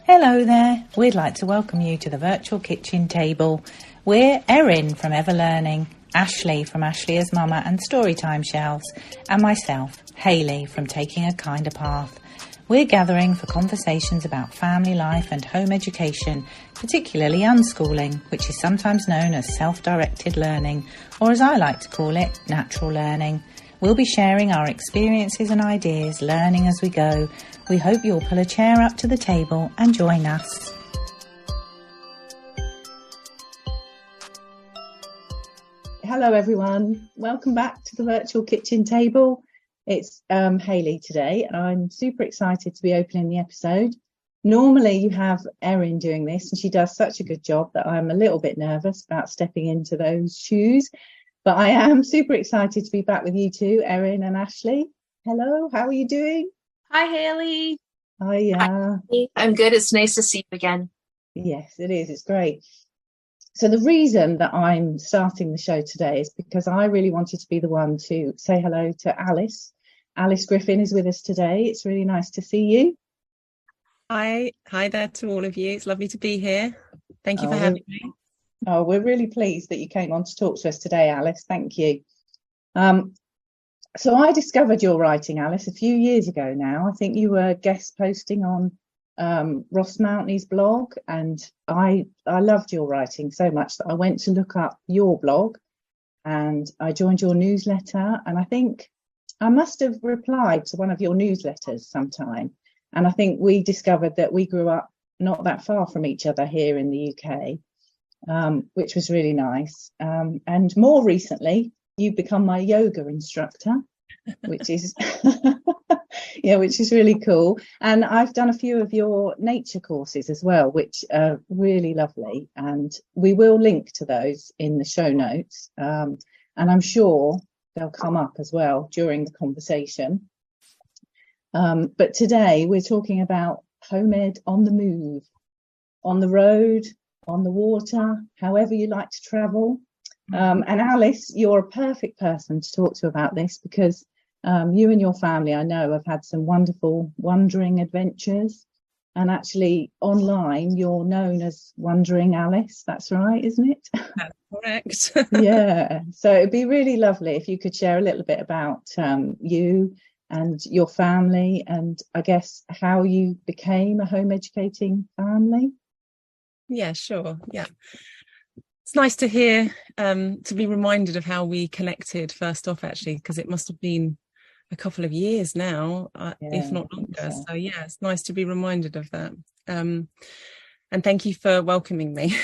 Hello there. We'd like to welcome you to the virtual kitchen table. We're Erin from Ever Learning, Ashley from Ashley as Mama and Storytime Shelves, and myself, Hayley from Taking a Kinder Path. We're gathering for conversations about family life and home education, particularly unschooling, which is sometimes known as self-directed learning, or as I like to call it, natural learning. We'll be sharing our experiences and ideas, learning as we go. We hope you'll pull a chair up to the table and join us. Hello everyone, welcome back to the virtual kitchen table. It's Hayley today. I'm super excited to be opening the episode. Normally you have Erin doing this and she does such a good job that I'm a little bit nervous about stepping into those shoes. But I am super excited to be back with you two, Erin and Ashley. Hello, how are you doing? Hi, Hayley. Hi. I'm good. It's nice to see you again. Yes, it is. It's great. So the reason that I'm starting the show today is because I really wanted to be the one to say hello to Alice. Alice Griffin is with us today. It's really nice to see you. Hi there to all of you. It's lovely to be here. Thank you for having me. Oh, we're really pleased that you came on to talk to us today, Alice. Thank you. So I discovered your writing, Alice, a few years ago now. I think you were guest posting on Ross Mountney's blog, and I loved your writing so much that I went to look up your blog and I joined your newsletter, and I think I must have replied to one of your newsletters sometime, and I think we discovered that we grew up not that far from each other here in the UK. Which was really nice. And more recently, you've become my yoga instructor, which is which is really cool. And I've done a few of your nature courses as well, which are really lovely. And we will link to those in the show notes. And I'm sure they'll come up as well during the conversation. But today we're talking about home ed on the move, on the road, on the water, however you like to travel. And Alice, you're a perfect person to talk to about this because you and your family, I know, have had some wonderful wandering adventures. And actually online, you're known as Wandering Alice. That's right, isn't it? That's correct. Yeah. So it'd be really lovely if you could share a little bit about you and your family and I guess how you became a home educating family. Yeah, sure. Yeah. It's nice to hear, to be reminded of how we connected first off, actually, because it must have been a couple of years now, if not longer. So yeah, it's nice to be reminded of that. And thank you for welcoming me.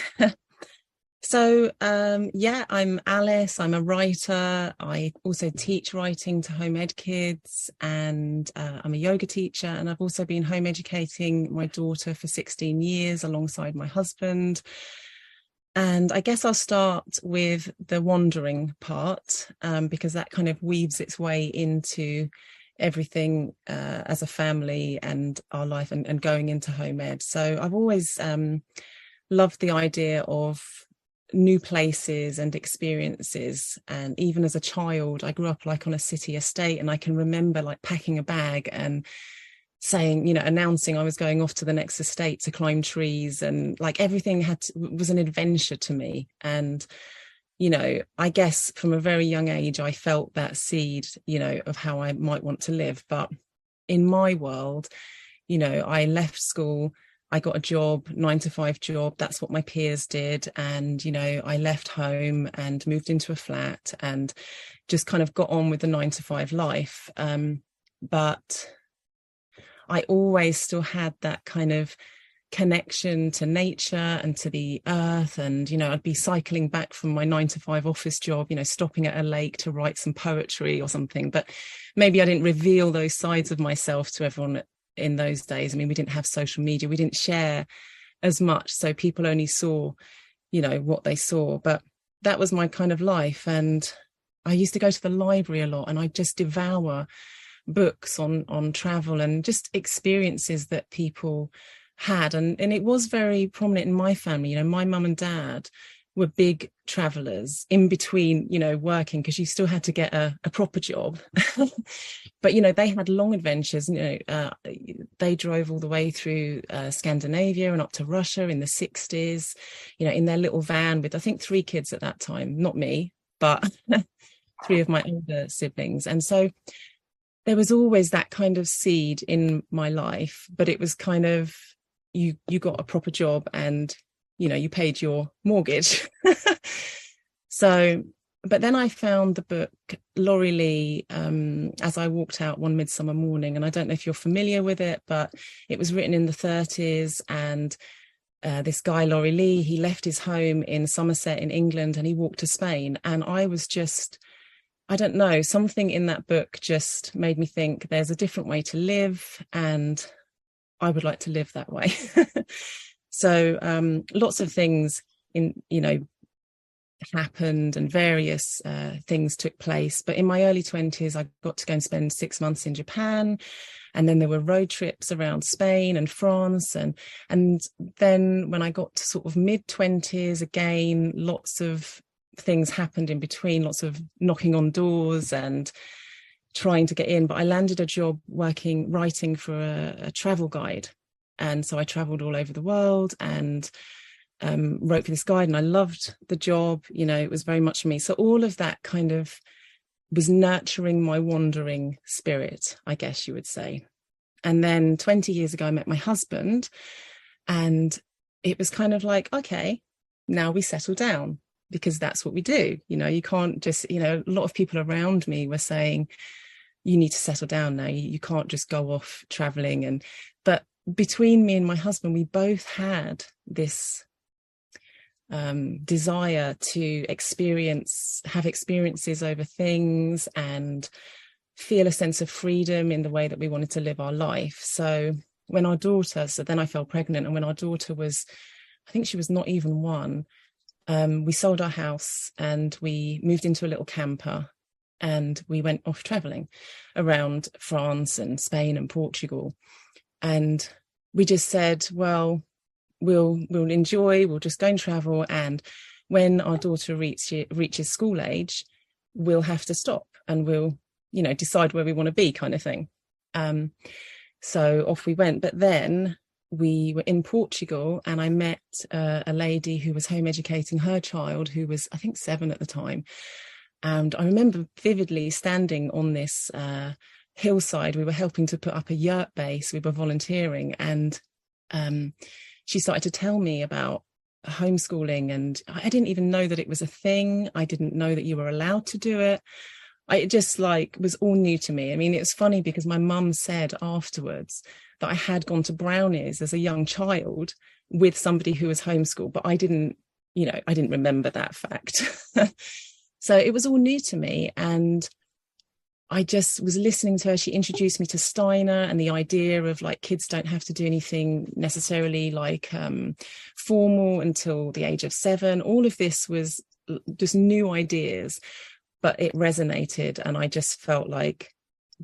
So, I'm Alice. I'm a writer. I also teach writing to home ed kids, and I'm a yoga teacher. And I've also been home educating my daughter for 16 years alongside my husband. And I guess I'll start with the wandering part, because that kind of weaves its way into everything as a family and our life and going into home ed. So I've always loved the idea of new places and experiences. And even as a child, I grew up like on a city estate, and I can remember like packing a bag and saying, announcing I was going off to the next estate to climb trees, and like everything was an adventure to me. And I guess from a very young age I felt that seed of how I might want to live. But in my world, I left school, I got a job, 9-to-5 job. That's what my peers did. And, I left home and moved into a flat and just kind of got on with the 9-to-5 life. But I always still had that kind of connection to nature and to the earth. And, I'd be cycling back from my 9-to-5 office job, stopping at a lake to write some poetry or something. But maybe I didn't reveal those sides of myself to everyone in those days. I mean, we didn't have social media, we didn't share as much, so people only saw what they saw. But that was my kind of life. And I used to go to the library a lot, and I just devour books on travel and just experiences that people had. And it was very prominent in my family. My mum and dad were big travelers in between, you know, working, because you still had to get a proper job. But, you know, they had long adventures. You know, they drove all the way through Scandinavia and up to Russia in the 60s, you know, in their little van with, I think, 3 kids at that time, not me, but 3 of my older siblings. And so there was always that kind of seed in my life, but it was kind of, you got a proper job and, you know, you paid your mortgage. So, but then I found the book Laurie Lee as I walked out one midsummer morning, and I don't know if you're familiar with it, but it was written in the 30s, and this guy Laurie Lee, he left his home in Somerset in England and he walked to Spain, and I was just, I don't know, something in that book just made me think there's a different way to live, and I would like to live that way. So lots of things happened, and various things took place. But in my early 20s, I got to go and spend 6 months in Japan. And then there were road trips around Spain and France. And then when I got to sort of mid-20s, again, lots of things happened in between, lots of knocking on doors and trying to get in. But I landed a job writing for a travel guide. And so I traveled all over the world and wrote for this guide, and I loved the job. You know, it was very much me. So all of that kind of was nurturing my wandering spirit, I guess you would say. And then 20 years ago, I met my husband, and it was kind of like, okay, now we settle down, because that's what we do. You know, you can't just, you know, a lot of people around me were saying, you need to settle down now. You can't just go off traveling. But between me and my husband, we both had this desire to have experiences over things and feel a sense of freedom in the way that we wanted to live our life. So then I fell pregnant, and when our daughter was, I think she was not even 1, we sold our house and we moved into a little camper, and we went off traveling around France and Spain and Portugal. And we just said, well, we'll enjoy, we'll just go and travel. And when our daughter reaches school age, we'll have to stop and we'll, you know, decide where we want to be, kind of thing. So off we went. But then we were in Portugal, and I met a lady who was home educating her child, who was, I think, 7 at the time. And I remember vividly standing on this hillside. We were helping to put up a yurt base. We were volunteering, and she started to tell me about homeschooling, and I didn't even know that it was a thing. I didn't know that you were allowed to do it. It just was all new to me. I mean, it was funny because my mum said afterwards that I had gone to Brownies as a young child with somebody who was homeschooled, but I didn't remember that fact. So it was all new to me, and I just was listening to her. She introduced me to Steiner and the idea of kids don't have to do anything necessarily formal until the age of 7. All of this was just new ideas, but it resonated, and I just felt like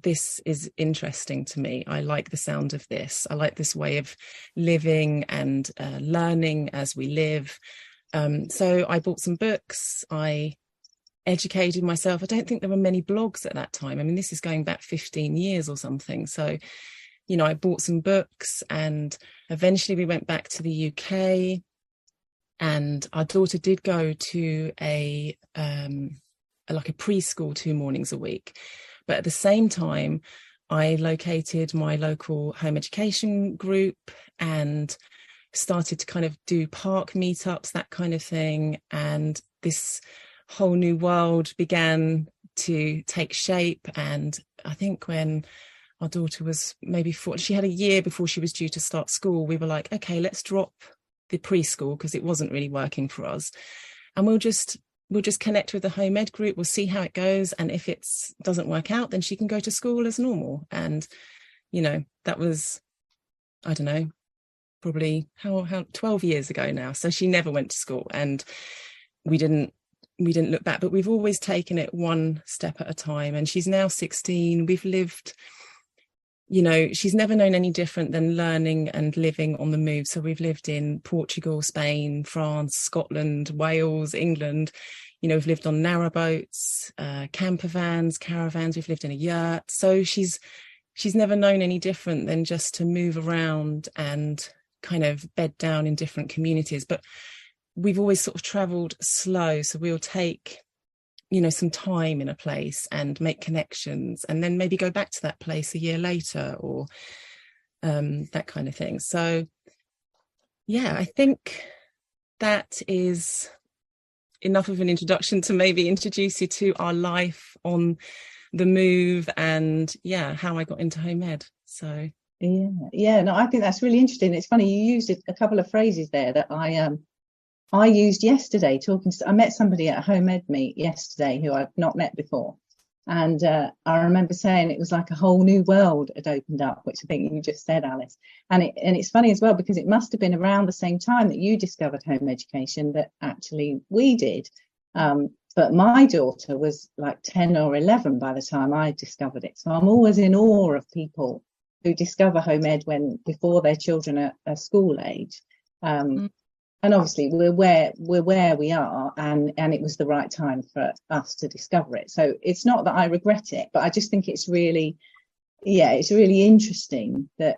this is interesting to me. I like the sound of this. I like this way of living and learning as we live. So I bought some books. I educated myself. I don't think there were many blogs at that time. I mean, this is going back 15 years or something. So, you know, I bought some books, and eventually we went back to the UK, and our daughter did go to a preschool 2 mornings a week. But at the same time, I located my local home education group and started to kind of do park meetups, that kind of thing. And this whole new world began to take shape. And I think when our daughter was maybe 4, she had a year before she was due to start school, we were like, okay, let's drop the preschool because it wasn't really working for us, and we'll just connect with the home ed group. We'll see how it goes, and if it doesn't work out, then she can go to school as normal. And you know, that was, I don't know, probably how 12 years ago now. So she never went to school, and we didn't look back, but we've always taken it one step at a time. And she's now 16. We've lived you know, she's never known any different than learning and living on the move. So we've lived in Portugal, Spain, France, Scotland, Wales, England. You know, we've lived on narrowboats, camper vans, caravans. We've lived in a yurt. So she's never known any different than just to move around and kind of bed down in different communities. But we've always sort of traveled slow. So we'll take, you know, some time in a place and make connections, and then maybe go back to that place a year later, or that kind of thing. So yeah, I think that is enough of an introduction to maybe introduce you to our life on the move, and yeah, how I got into home ed. So yeah, no, I think that's really interesting. It's funny, you used a couple of phrases there that I used yesterday I met somebody at a home ed meet yesterday who I'd not met before. And I remember saying it was like a whole new world had opened up, which I think you just said, Alice. And it's funny as well, because it must have been around the same time that you discovered home education that actually we did. But my daughter was like 10 or 11 by the time I discovered it. So I'm always in awe of people who discover home ed before their children are school age. And obviously we're where we are, and it was the right time for us to discover it. So it's not that I regret it, but I just think it's really interesting that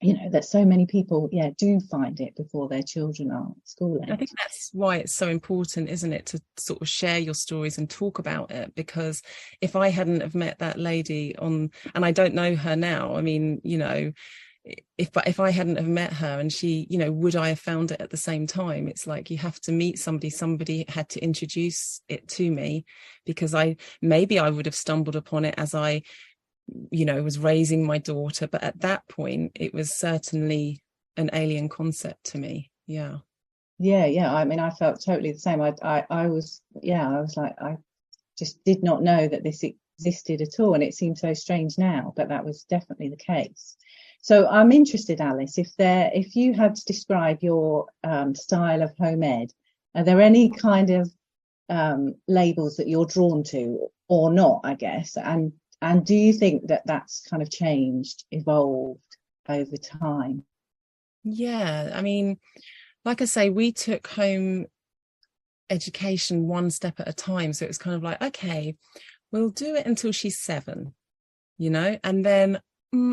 you know, that so many people do find it before their children are at school age. I think that's why it's so important, isn't it, to sort of share your stories and talk about it? Because if I hadn't have met that lady and I don't know her now, I mean, you know, if I hadn't have met her and she, you know, would I have found it at the same time? It's like you have to meet somebody had to introduce it to me, because I would have stumbled upon it as I, you know, was raising my daughter, but at that point it was certainly an alien concept to me. Yeah I mean, I felt totally the same. I was like, I just did not know that this existed at all, and it seems so strange now, but that was definitely the case. So I'm interested, Alice, if you had to describe your style of home ed, are there any kind of labels that you're drawn to or not, I guess? And do you think that that's kind of changed, evolved over time? Yeah, I mean, like I say, we took home education one step at a time. So it was kind of like, okay, we'll do it until she's 7, you know, and then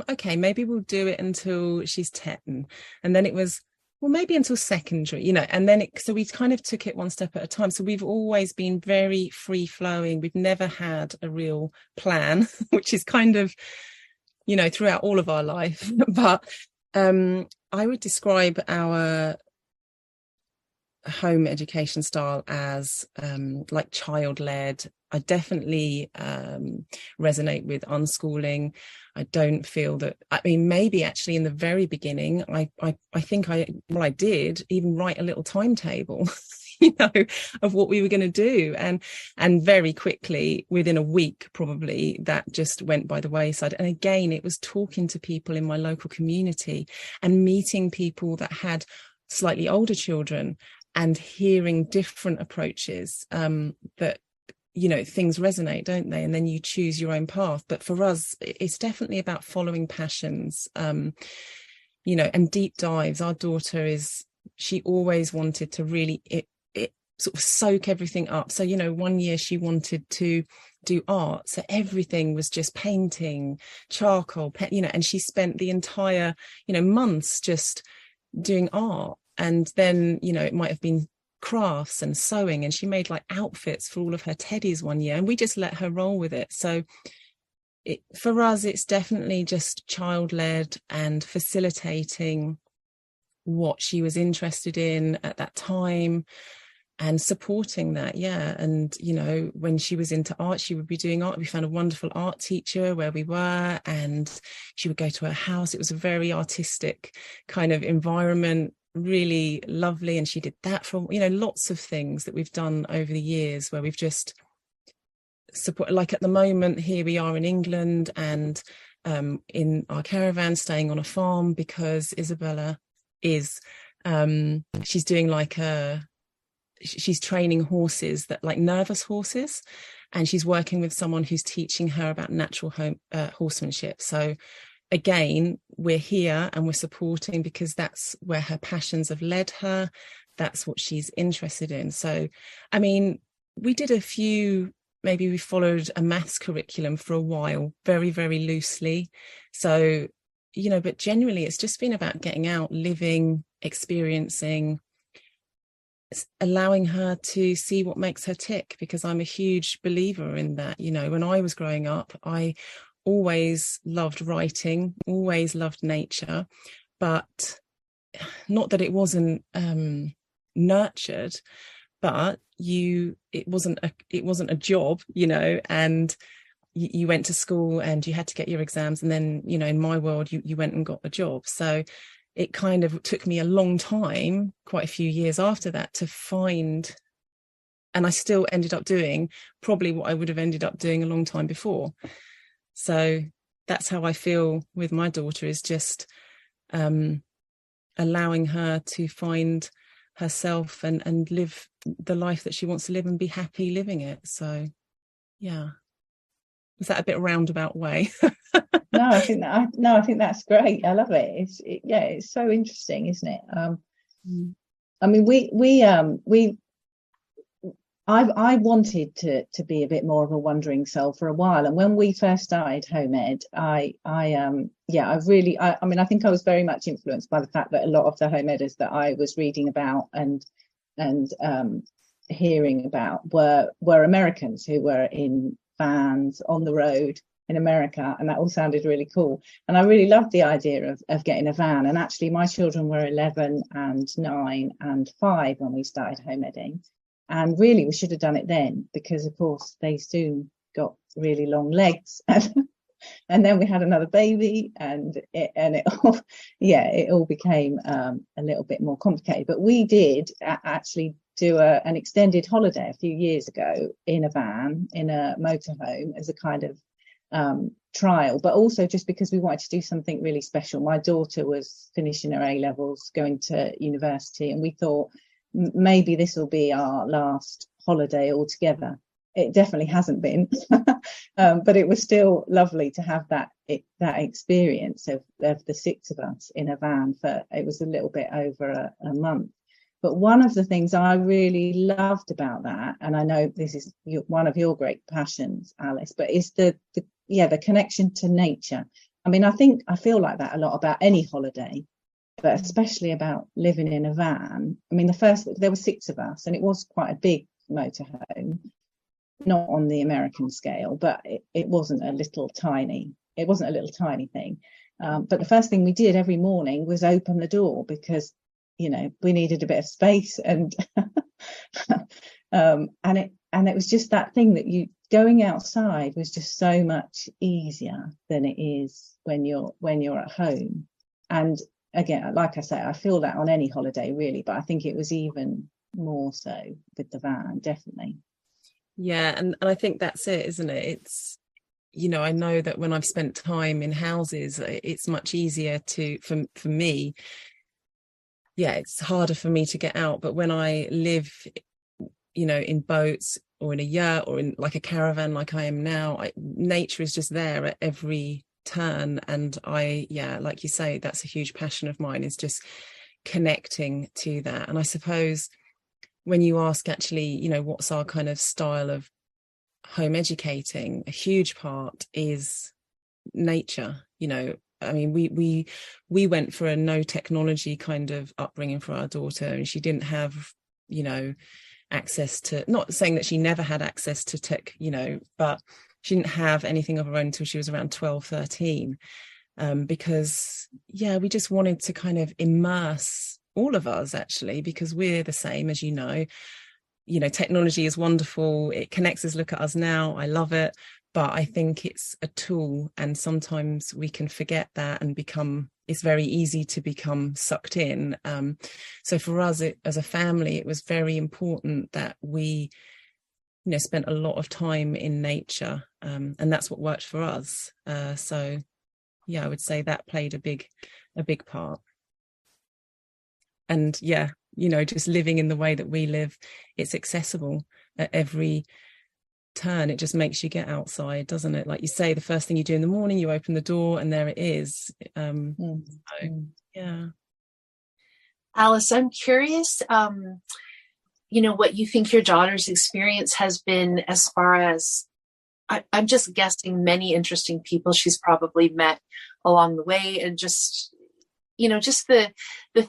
okay, maybe we'll do it until she's 10. And then it was, well, maybe until secondary, you know, and then so we kind of took it one step at a time. So we've always been very free flowing. We've never had a real plan, which is kind of, you know, throughout all of our life. But I would describe our home education style as like child-led. I definitely resonate with unschooling. I don't feel that, I mean, maybe actually in the very beginning, I think I did even write a little timetable, you know, of what we were going to do. And very quickly, within a week, probably, that just went by the wayside. And again, it was talking to people in my local community and meeting people that had slightly older children and hearing different approaches that, you know, things resonate, don't they? And then you choose your own path. But for us, it's definitely about following passions, you know, and deep dives. Our daughter she always wanted to really it sort of soak everything up. So, you know, one year she wanted to do art. So everything was just painting, charcoal, you know, and she spent the entire, you know, months just doing art. And then, you know, it might have been crafts and sewing, and she made like outfits for all of her teddies one year, and we just let her roll with it. So for us, it's definitely just child-led and facilitating what she was interested in at that time and supporting that. And, you know, when she was into art, she would be doing art. We found a wonderful art teacher where we were, and she would go to her house. It was a very artistic kind of environment, really lovely. And she did that for, you know, lots of things that we've done over the years where we've just support. Like at the moment, here we are in England, and in our caravan, staying on a farm, because Isabella is she's doing like she's training horses, that like nervous horses, and she's working with someone who's teaching her about natural horsemanship. So again, we're here and we're supporting because that's where her passions have led her. That's what she's interested in. So, I mean, we did a few, maybe we followed a maths curriculum for a while, very, very loosely. So, you know, but generally it's just been about getting out, living, experiencing, allowing her to see what makes her tick, because I'm a huge believer in that. You know, when I was growing up, I always loved writing, always loved nature, but not that it wasn't nurtured, but it wasn't a job, you know, and you went to school and you had to get your exams, and then, you know, in my world you went and got a job. So it kind of took me a long time, quite a few years after that, to find, and I still ended up doing probably what I would have ended up doing a long time before. So that's how I feel with my daughter, is just allowing her to find herself and live the life that she wants to live and be happy living it. So yeah, is that a bit roundabout way? No, I think that's great. I love it. It's so interesting, isn't it? I mean, I wanted to be a bit more of a wandering soul for a while, and when we first started Home Ed, I mean, I think I was very much influenced by the fact that a lot of the home editors that I was reading about and hearing about were Americans who were in vans on the road in America, and that all sounded really cool. And I really loved the idea of getting a van. And actually, my children were 11 and 9 and 5 when we started home edding. And really, we should have done it then, because of course they soon got really long legs, and then we had another baby, and it all became a little bit more complicated. But we did actually do an extended holiday a few years ago in a van, in a motorhome, as a kind of trial, but also just because we wanted to do something really special. My daughter was finishing her A-levels, going to university, and we thought maybe this will be our last holiday altogether. It definitely hasn't been, but it was still lovely to have that experience of the 6 of us in a van for, it was a little bit over a month. But one of the things I really loved about that, and I know this is one of your great passions, Alice, but is the connection to nature. I mean, I feel like that a lot about any holiday, but especially about living in a van. I mean, there were 6 of us, and it was quite a big motorhome, not on the American scale, but it wasn't a little tiny thing. But the first thing we did every morning was open the door, because, you know, we needed a bit of space, and and it was just that thing that going outside was just so much easier than it is when you're at home. And again, like I say, I feel that on any holiday really, but I think it was even more so with the van, definitely. Yeah, and I think that's it, isn't it? It's, you know, I know that when I've spent time in houses, it's much easier for me. Yeah, it's harder for me to get out. But when I live, you know, in boats or in a yurt or in like a caravan like I am now, nature is just there at every turn. And like you say, that's a huge passion of mine, is just connecting to that. And I suppose when you ask, actually, you know, what's our kind of style of home educating, a huge part is nature. You know, I mean, we went for a no technology kind of upbringing for our daughter, and she didn't have, you know, access to, not saying that she never had access to tech, you know, but she didn't have anything of her own until she was around 12, 13, because we just wanted to kind of immerse all of us, actually, because we're the same, as you know, technology is wonderful. It connects us. Look at us now. I love it. But I think it's a tool, and sometimes we can forget that and it's very easy to become sucked in. So for us, as a family, it was very important that we, you know, spent a lot of time in nature, and that's what worked for us. So yeah, I would say that played a big part. And yeah, you know, just living in the way that we live, it's accessible at every turn. It just makes you get outside, doesn't it? Like you say, the first thing you do in the morning, you open the door and there it is. So, yeah. Alice, I'm curious, what you think your daughter's experience has been as far as, I'm just guessing, many interesting people she's probably met along the way, and just the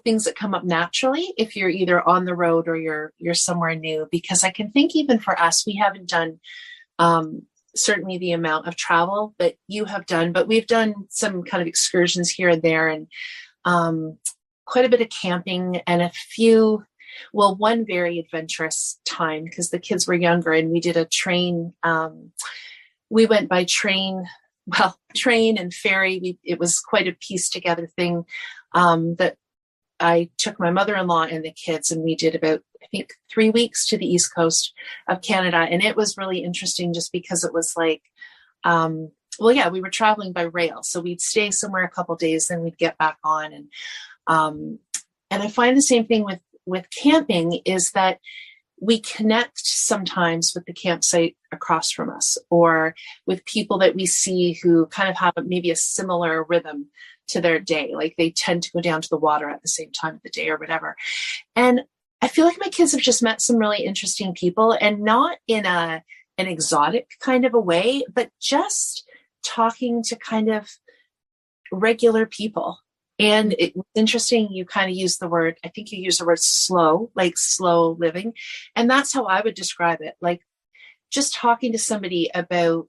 things that come up naturally if you're either on the road or you're somewhere new. Because I can think even for us, we haven't done certainly the amount of travel that you have done, but we've done some kind of excursions here and there, and quite a bit of camping, and one very adventurous time because the kids were younger, and we did a train. We went by train and ferry. It was quite a pieced together thing that I took my mother-in-law and the kids, and we did about, I think, 3 weeks to the east coast of Canada. And it was really interesting just because it was like, we were traveling by rail. So we'd stay somewhere a couple of days, then we'd get back on. And I find the same thing with camping, is that we connect sometimes with the campsite across from us, or with people that we see who kind of have maybe a similar rhythm to their day. Like they tend to go down to the water at the same time of the day or whatever. And I feel like my kids have just met some really interesting people, and not in an exotic kind of a way, but just talking to kind of regular people. And it was interesting, you kind of used the word, I think you used the word slow, like slow living. And that's how I would describe it. Like just talking to somebody about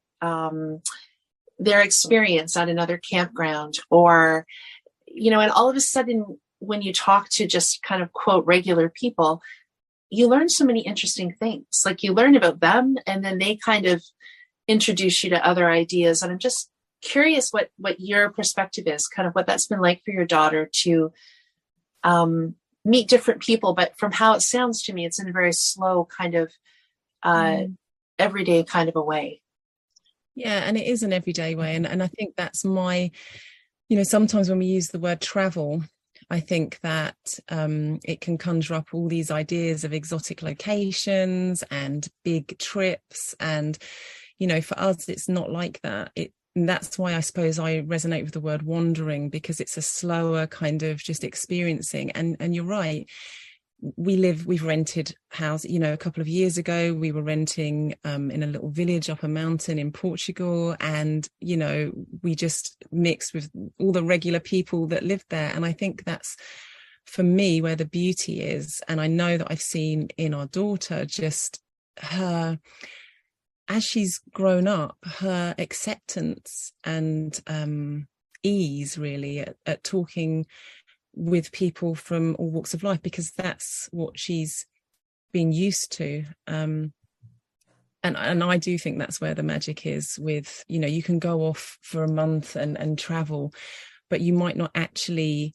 their experience at another campground, or, and all of a sudden when you talk to just kind of quote regular people, you learn so many interesting things. Like you learn about them, and then they kind of introduce you to other ideas. And I'm just curious what your perspective is, kind of what that's been like for your daughter to meet different people. But from how it sounds to me, it's in a very slow kind of everyday kind of a way. Yeah, and it is an everyday way. And I think that's my, sometimes when we use the word travel, I think that it can conjure up all these ideas of exotic locations and big trips. And, for us, it's not like that. And that's why I suppose I resonate with the word wandering, because it's a slower kind of just experiencing. And you're right. We've rented house, a couple of years ago, we were renting in a little village up a mountain in Portugal. And, we just mixed with all the regular people that lived there. And I think that's, for me, where the beauty is. And I know that I've seen in our daughter, just her, as she's grown up, her acceptance and ease really at talking with people from all walks of life, because that's what she's been used to. And I do think that's where the magic is with, you can go off for a month and travel, but you might not actually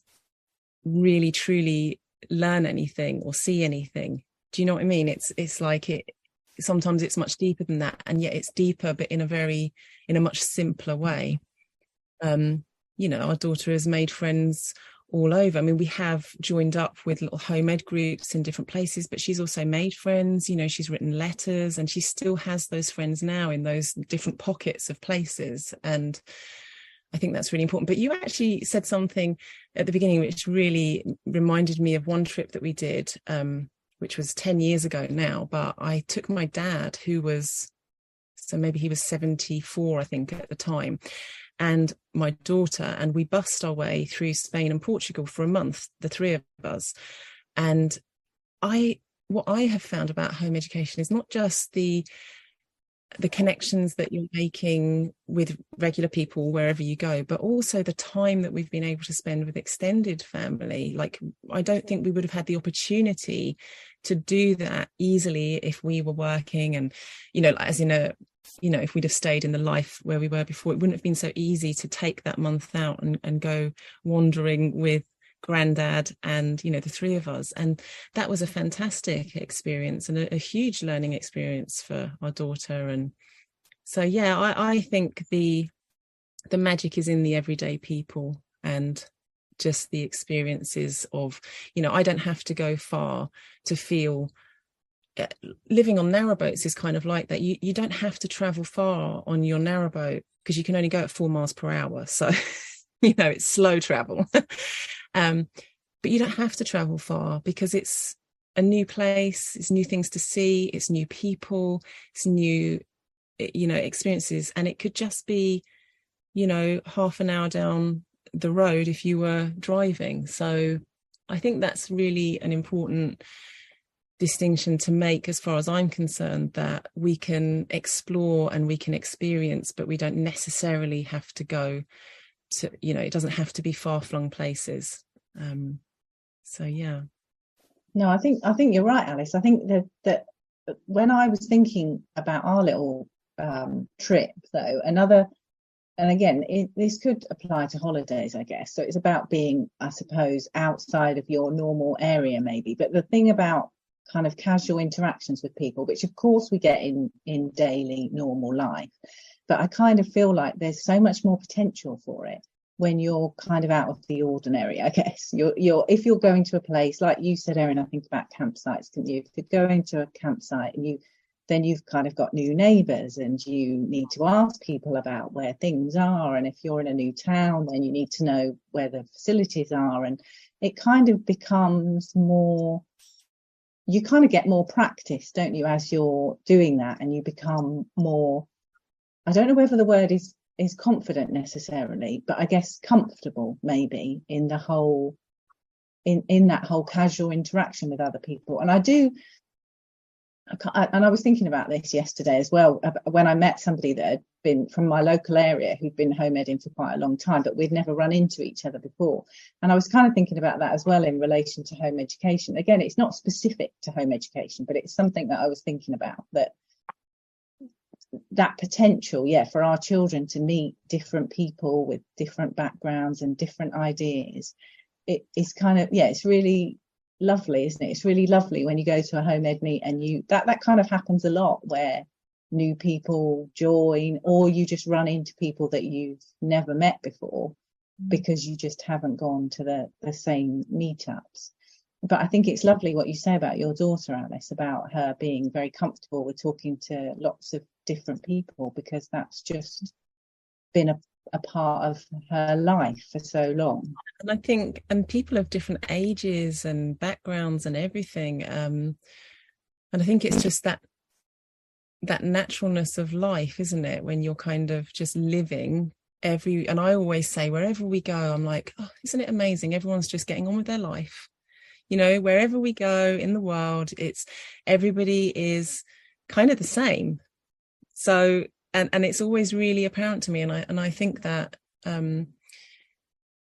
really truly learn anything or see anything. Do you know what I mean? It's like sometimes it's much deeper than that, and yet it's deeper, but in a much simpler way. Our daughter has made friends all over. I mean, we have joined up with little home ed groups in different places, but she's also made friends, she's written letters, and she still has those friends now in those different pockets of places. And I think that's really important. But you actually said something at the beginning which really reminded me of one trip that we did, which was 10 years ago now, but I took my dad, maybe he was 74, I think, at the time, and my daughter, and we bussed our way through Spain and Portugal for a month, the three of us. And what I have found about home education is not just the connections that you're making with regular people wherever you go, but also the time that we've been able to spend with extended family. Like, I don't think we would have had the opportunity to do that easily if we were working, and as in if we'd have stayed in the life where we were before, it wouldn't have been so easy to take that month out and go wandering with granddad and the three of us. And that was a fantastic experience and a huge learning experience for our daughter. And so I think the magic is in the everyday people, and just the experiences of I don't have to go far to feel living on narrowboats is kind of like that. You don't have to travel far on your narrowboat because you can only go at 4 miles per hour. So, it's slow travel. But you don't have to travel far because it's a new place, it's new things to see, it's new people, it's new, experiences. And it could just be, half an hour down the road if you were driving. So I think that's really an important distinction to make as far as I'm concerned, that we can explore and we can experience, but we don't necessarily have to go to, it doesn't have to be far-flung places. So yeah. No, I think you're right, Alice. I think that when I was thinking about our little trip, though, and again, this could apply to holidays, I guess. So it's about being, I suppose, outside of your normal area, maybe. But the thing about kind of casual interactions with people, which of course we get in daily normal life, but I kind of feel like there's so much more potential for it when you're kind of out of the ordinary, I guess. If you're going to a place, like you said, Erin, I think about campsites, didn't you? If you're going to a campsite and then you've kind of got new neighbours and you need to ask people about where things are. And if you're in a new town, then you need to know where the facilities are. And it kind of becomes more, you kind of get more practice, don't you, as you're doing that, and you become more, I don't know whether the word is confident necessarily, but I guess comfortable maybe in the whole, in that whole casual interaction with other people. And I was thinking about this yesterday as well, when I met somebody that had been from my local area who'd been home editing for quite a long time, but we'd never run into each other before. And I was kind of thinking about that as well in relation to home education. Again, it's not specific to home education, but it's something that I was thinking about, that potential, for our children to meet different people with different backgrounds and different ideas. It is kind of, it's really lovely, isn't it? It's really lovely when you go to a home ed meet and that kind of happens a lot, where new people join, or you just run into people that you've never met before because you just haven't gone to the same meetups. But I think it's lovely what you say about your daughter, Alice, about her being very comfortable with talking to lots of different people, because that's just been a part of her life for so long. And I think, and people of different ages and backgrounds and everything. And I think it's just that naturalness of life, isn't it? When you're kind of just living and I always say, wherever we go, I'm like, oh, isn't it amazing? Everyone's just getting on with their life. Wherever we go in the world, everybody is kind of the same. So, and it's always really apparent to me. And I think that, when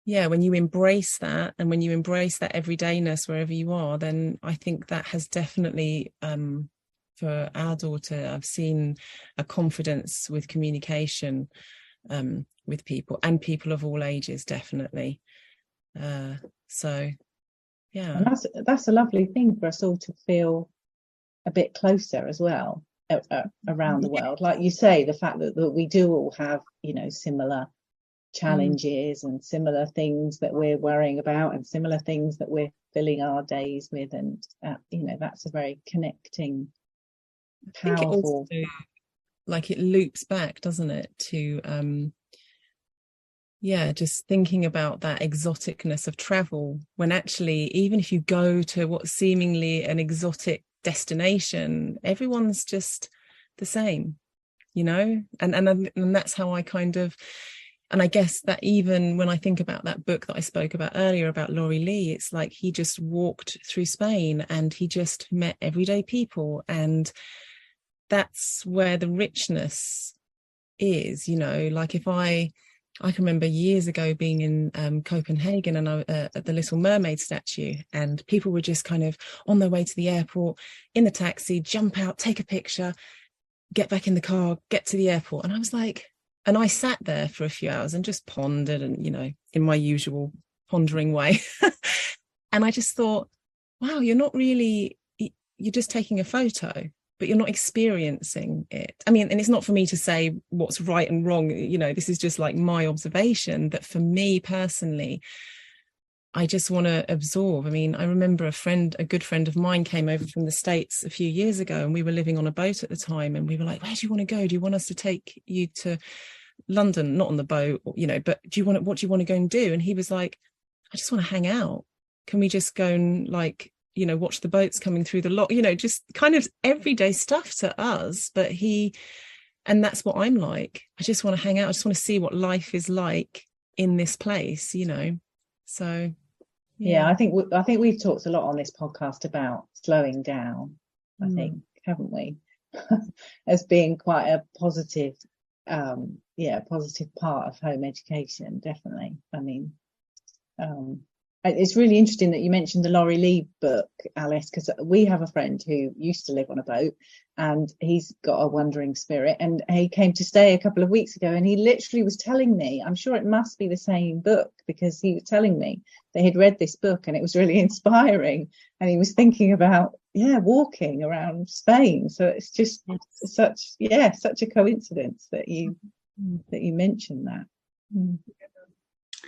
you embrace that, and when you embrace that everydayness wherever you are, then I think that has definitely, for our daughter, I've seen a confidence with communication, with people, and people of all ages, definitely. So, yeah. And that's a lovely thing for us all to feel a bit closer as well around the world. Like you say, the fact that we do all have, similar challenges and similar things that we're worrying about and similar things that we're filling our days with. And, that's a very connecting, powerful. It loops back, doesn't it, to just thinking about that exoticness of travel, when actually, even if you go to what's seemingly an exotic destination, everyone's just the same, and that's how I kind of, and I guess that even when I think about that book that I spoke about earlier about Laurie Lee, it's like he just walked through Spain and he just met everyday people, and that's where the richness is, like if I can remember years ago being in Copenhagen, and at the Little Mermaid statue, and people were just kind of on their way to the airport in the taxi, jump out, take a picture, get back in the car, get to the airport. And I was like, and I sat there for a few hours and just pondered, and, in my usual pondering way. And I just thought, wow, you're just taking a photo, but you're not experiencing it. I mean, and it's not for me to say what's right and wrong, this is just like my observation, that for me personally, I just want to absorb. I mean, I remember a good friend of mine came over from the States a few years ago, and we were living on a boat at the time, and we were like, where do you want to go? Do you want us to take you to London? Not on the boat, you know, but what do you want to go and do? And he was like, I just want to hang out. Can we just go and, like, you know, watch the boats coming through the lock, you know, just kind of everyday stuff to us. But and that's what I'm like. I just want to hang out. I just want to see what life is like in this place, you know. So yeah, I think we've talked a lot on this podcast about slowing down. I think, haven't we? As being quite a positive part of home education, definitely. I mean, it's really interesting that you mentioned the Laurie Lee book, Alice, because we have a friend who used to live on a boat, and he's got a wandering spirit, and he came to stay a couple of weeks ago, and he literally was telling me, I'm sure it must be the same book, because he was telling me that he'd read this book and it was really inspiring, and he was thinking about walking around Spain. So it's just such a coincidence that you mentioned that.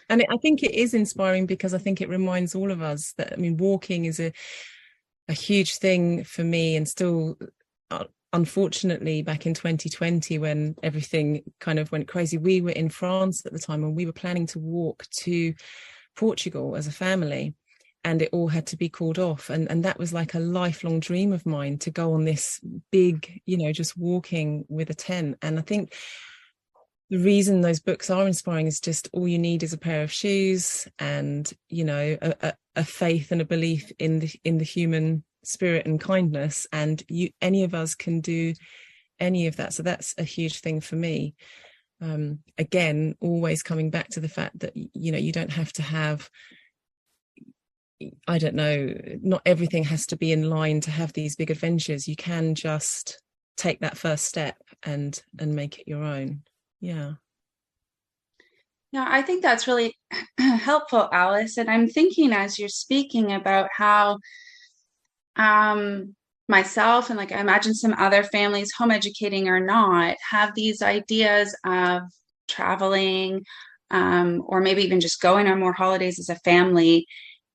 And I think it is inspiring, because I think it reminds all of us that, I mean, walking is a huge thing for me, and still, unfortunately, back in 2020, when everything kind of went crazy, we were in France at the time, and we were planning to walk to Portugal as a family, and it all had to be called off. And that was like a lifelong dream of mine, to go on this big, you know, just walking with a tent. And I think the reason those books are inspiring is just all you need is a pair of shoes and, you know, a faith and a belief in the human spirit and kindness, and any of us can do any of that. So that's a huge thing for me. Again, always coming back to the fact that, you know, you don't have to have, I don't know, not everything has to be in line to have these big adventures. You can just take that first step and make it your own. Yeah, I think that's really helpful, Alice. And I'm thinking, as you're speaking, about how myself and, like, I imagine some other families, home educating or not, have these ideas of traveling, or maybe even just going on more holidays as a family.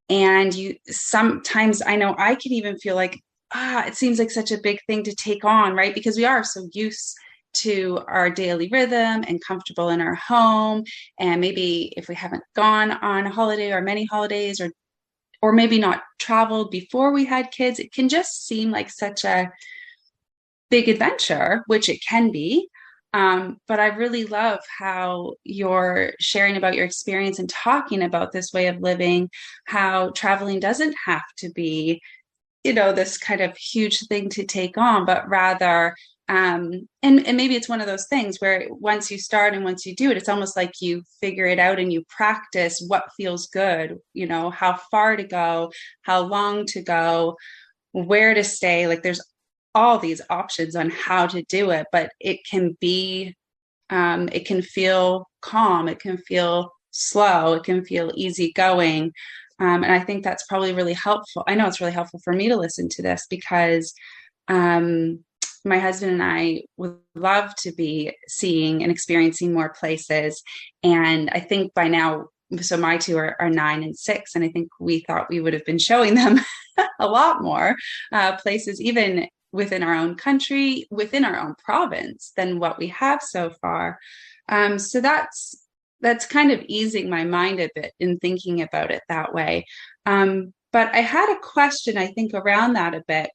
And sometimes, I know I can even feel like, it seems like such a big thing to take on, right? Because we are so used to our daily rhythm and comfortable in our home. And maybe if we haven't gone on a holiday or many holidays, or maybe not traveled before we had kids, it can just seem like such a big adventure, which it can be. But I really love how you're sharing about your experience and talking about this way of living, how traveling doesn't have to be, you know, this kind of huge thing to take on, but rather, and maybe it's one of those things where once you start and once you do it, it's almost like you figure it out and you practice what feels good, you know, how far to go, how long to go, where to stay. Like, there's all these options on how to do it, but it can be, it can feel calm, it can feel slow, it can feel easygoing. And I think that's probably really helpful. I know it's really helpful for me to listen to this, because my husband and I would love to be seeing and experiencing more places. And I think by now, so my two are 9 and 6, and I think we thought we would have been showing them a lot more places, even within our own country, within our own province, than what we have so far. So that's kind of easing my mind a bit in thinking about it that way. But I had a question, I think, around that a bit.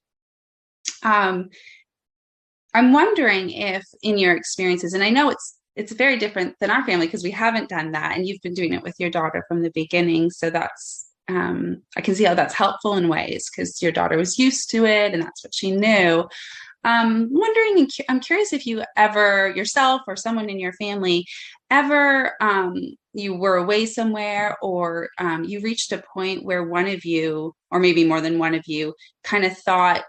I'm wondering if, in your experiences, and I know it's very different than our family because we haven't done that, and you've been doing it with your daughter from the beginning. So that's, I can see how that's helpful in ways, because your daughter was used to it and that's what she knew. Wondering, I'm curious if you ever, yourself or someone in your family, ever you were away somewhere, or you reached a point where one of you, or maybe more than one of you, kind of thought,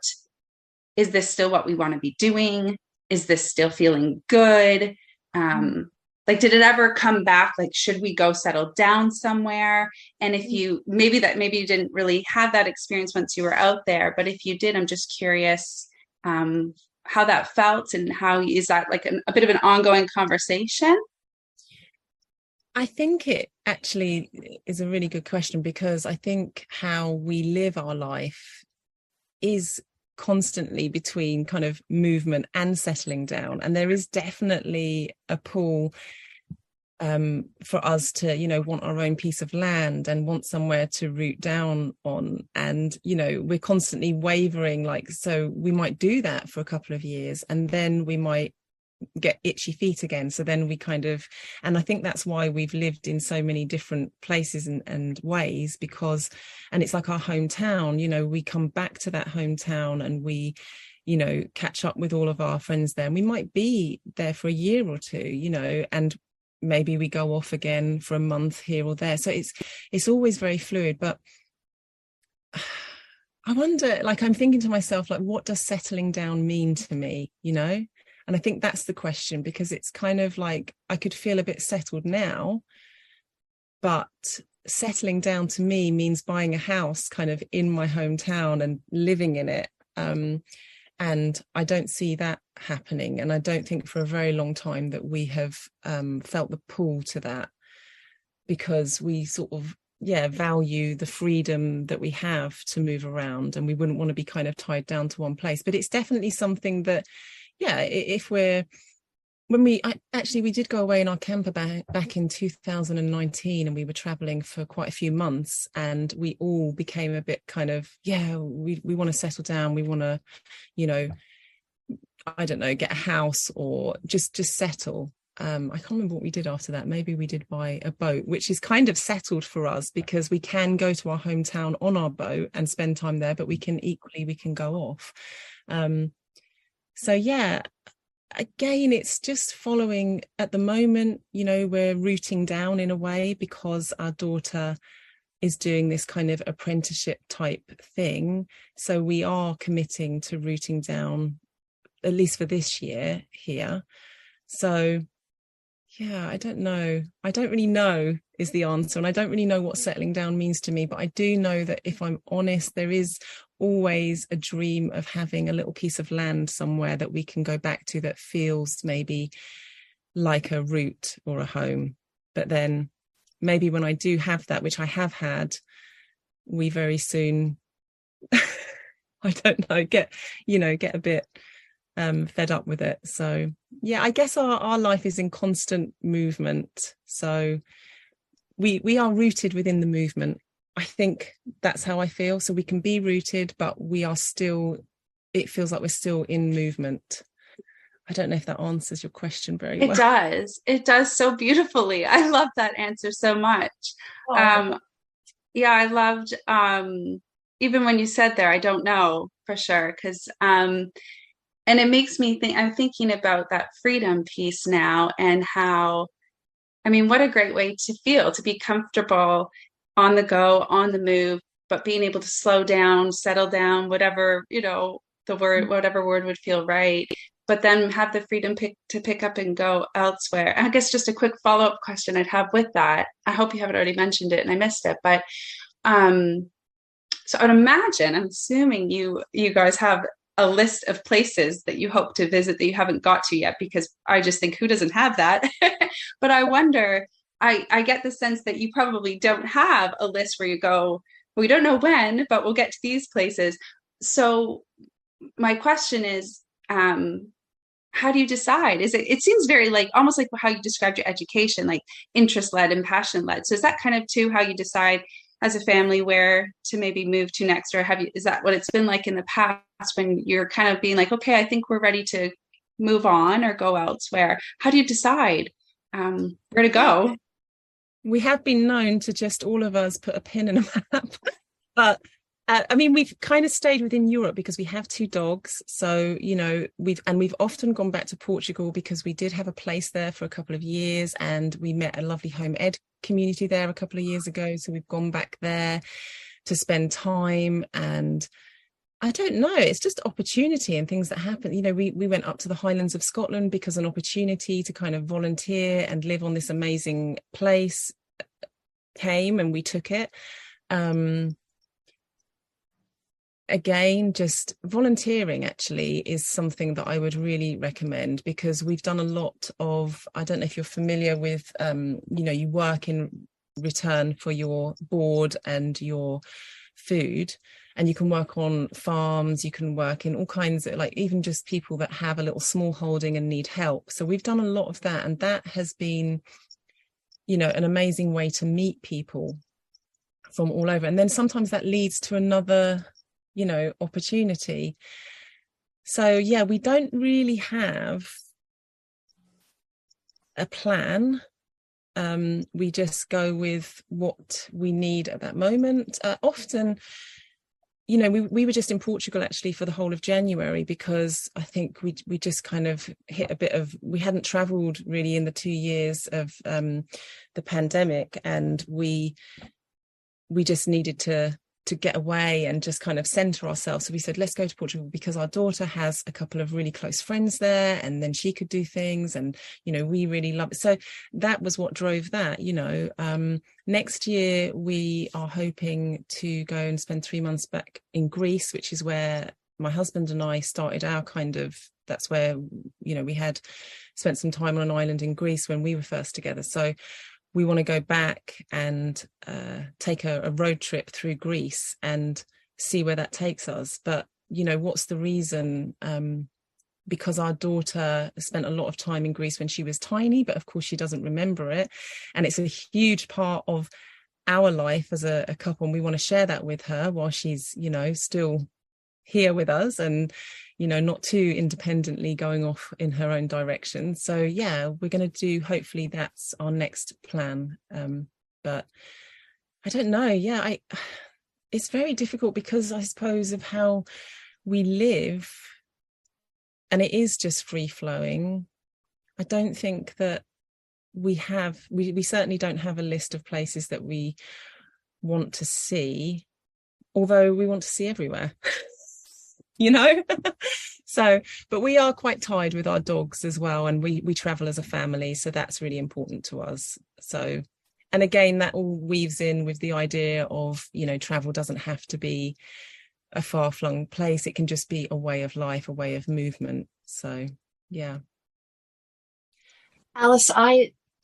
is this still what we want to be doing? Is this still feeling good? Like, did it ever come back? Like, should we go settle down somewhere? And if you, maybe you didn't really have that experience once you were out there, but if you did, I'm just curious how that felt, and how is that like a bit of an ongoing conversation? I think it actually is a really good question, because I think how we live our life is constantly between kind of movement and settling down. And there is definitely a pull for us to, you know, want our own piece of land and want somewhere to root down on. And, you know, we're constantly wavering, like, so we might do that for a couple of years and then we might get itchy feet again. So then we kind of, and I think that's why we've lived in so many different places and ways, because, and it's like our hometown, you know, we come back to that hometown and we, you know, catch up with all of our friends there, and we might be there for a year or two, you know, and maybe we go off again for a month here or there. So it's always very fluid. But I wonder, like, I'm thinking to myself, like, what does settling down mean to me, you know? And I think that's the question, because it's kind of like I could feel a bit settled now, but settling down to me means buying a house kind of in my hometown and living in it. And I don't see that happening. And I don't think for a very long time that we have felt the pull to that, because we sort of, value the freedom that we have to move around, and we wouldn't want to be kind of tied down to one place. But it's definitely something that, if we did go away in our camper back in 2019, and we were traveling for quite a few months, and we all became a bit kind of, we want to settle down. We want to, you know, I don't know, get a house or just settle. I can't remember what we did after that. Maybe we did buy a boat, which is kind of settled for us, because we can go to our hometown on our boat and spend time there, but we can go off. So again, it's just following at the moment, you know, we're rooting down in a way, because our daughter is doing this kind of apprenticeship type thing. So we are committing to rooting down, at least for this year here. So I don't know. I don't really know is the answer. And I don't really know what settling down means to me. But I do know that, if I'm honest, there is always a dream of having a little piece of land somewhere that we can go back to, that feels maybe like a root or a home. But then maybe when I do have that, which I have had, we very soon, I don't know, get a bit fed up with it. So I guess our life is in constant movement. So we are rooted within the movement. I think that's how I feel. So we can be rooted, but we are still, it feels like we're still in movement. I don't know if that answers your question very well. It does so beautifully. I love that answer so much. I loved, even when you said there, I don't know for sure, because and it makes me think, I'm thinking about that freedom piece now, and how, I mean, what a great way to feel, to be comfortable on the go, on the move, but being able to slow down, settle down, whatever, you know, whatever word would feel right, but then have the freedom to pick up and go elsewhere. I guess just a quick follow-up question I'd have with that. I hope you haven't already mentioned it and I missed it, but so I'd imagine, I'm assuming you guys have a list of places that you hope to visit that you haven't got to yet, because I just think, who doesn't have that? But I wonder, I get the sense that you probably don't have a list where you go, we don't know when, but we'll get to these places. So my question is, how do you decide? It seems very like, almost like how you described your education, like interest-led and passion-led. So is that kind of too how you decide as a family where to maybe move to next? Or is that what it's been like in the past, when you're kind of being like, okay, I think we're ready to move on or go elsewhere? How do you decide where to go? We have been known to just all of us put a pin in a map, but I mean, we've kind of stayed within Europe because we have 2 dogs. So, you know, we've often gone back to Portugal, because we did have a place there for a couple of years, and we met a lovely home ed community there a couple of years ago. So we've gone back there to spend time. And I don't know, it's just opportunity and things that happen. You know, we went up to the Highlands of Scotland because an opportunity to kind of volunteer and live on this amazing place came, and we took it. again, just volunteering actually is something that I would really recommend, because we've done a lot of, I don't know if you're familiar with, you work in return for your board and your food, and you can work on farms, you can work in all kinds of, like, even just people that have a little small holding and need help. So we've done a lot of that, and that has been, an amazing way to meet people from all over. And then sometimes that leads to another opportunity. So yeah, we don't really have a plan. We just go with what we need at that moment. Often, we were just in Portugal actually for the whole of January, because I think we just kind of hit a bit of, we hadn't traveled really in the 2 years of the pandemic, and we just needed to get away and just kind of center ourselves. So we said, let's go to Portugal because our daughter has a couple of really close friends there, and then she could do things, and we really love it. So that was what drove that. Next year we are hoping to go and spend 3 months back in Greece, which is where my husband and I started our that's where we had spent some time on an island in Greece when we were first together. So we want to go back and take a road trip through Greece and see where that takes us. But, what's the reason? Because our daughter spent a lot of time in Greece when she was tiny, but of course she doesn't remember it. And it's a huge part of our life as a couple. And we want to share that with her while she's, still here with us, and not too independently going off in her own direction. So yeah, we're going to do, hopefully that's our next plan. But I don't know. Yeah, it's very difficult because I suppose of how we live, and it is just free flowing. I don't think that we certainly don't have a list of places that we want to see, although we want to see everywhere. So, but we are quite tied with our dogs as well, and we travel as a family, so that's really important to us. So, and again, that all weaves in with the idea of travel doesn't have to be a far-flung place. It can just be a way of life, a way of movement. So yeah. Alice,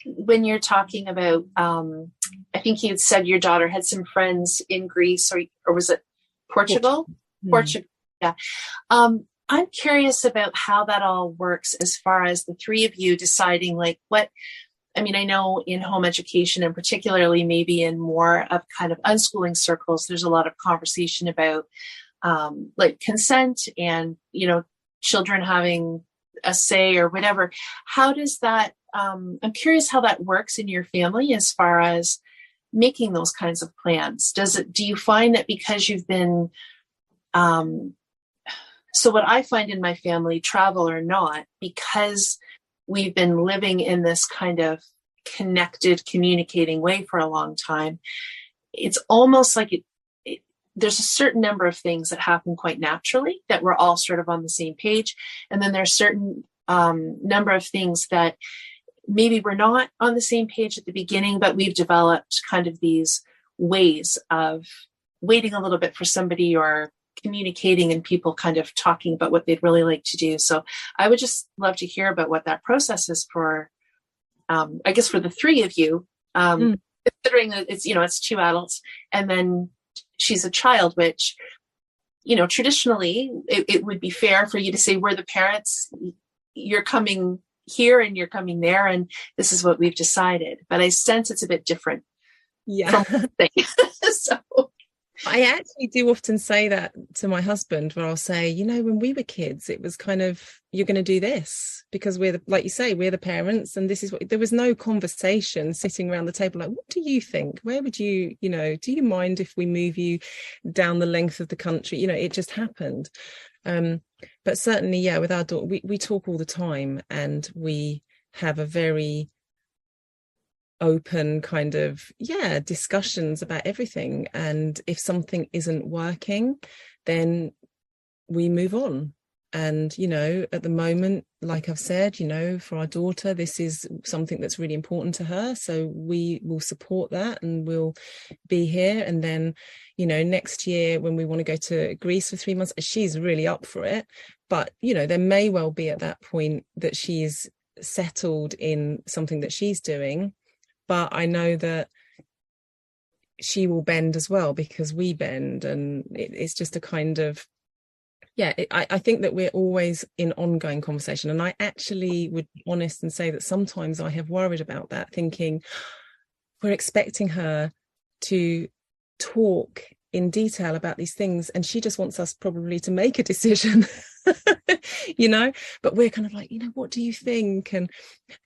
when you're talking about I think you had said your daughter had some friends in Greece, or was it Portugal? Portugal. Yeah. I'm curious about how that all works as far as the three of you deciding I know in home education, and particularly maybe in more of kind of unschooling circles, there's a lot of conversation about consent and, children having a say or whatever. How does that, I'm curious how that works in your family as far as making those kinds of plans. Do you find that because you've been, so what I find in my family, travel or not, because we've been living in this kind of connected, communicating way for a long time, it's almost like there's a certain number of things that happen quite naturally that we're all sort of on the same page. And then there's certain number of things that maybe we're not on the same page at the beginning, but we've developed kind of these ways of waiting a little bit for somebody or communicating and people kind of talking about what they'd really like to do. So I would just love to hear about what that process is for, I guess for the three of you, considering that it's two adults and then she's a child, which, traditionally it would be fair for you to say, we're the parents, you're coming here and you're coming there, and this is what we've decided. But I sense it's a bit different. Yeah. So I actually do often say that to my husband, where I'll say, when we were kids, it was kind of, you're going to do this because like you say, we're the parents, and this is what, there was no conversation sitting around the table like, what do you think? Where would you, do you mind if we move you down the length of the country? It just happened. But certainly, yeah, with our daughter, we talk all the time, and we have a very open kind of discussions about everything. And if something isn't working, then we move on. And, you know, at the moment, like I've said, you know, for our daughter, this is something that's really important to her. So we will support that and we'll be here. And then, you know, next year when we want to go to Greece for 3 months, she's really up for it. But, you know, there may well be at that point that she's settled in something that she's doing. But I know that she will bend as well because we bend. And it's just a kind of, I think that we're always in ongoing conversation. And I actually would be honest and say that sometimes I have worried about that, thinking we're expecting her to talk in detail about these things and she just wants us probably to make a decision, you know, but we're kind of like, you know, what do you think? And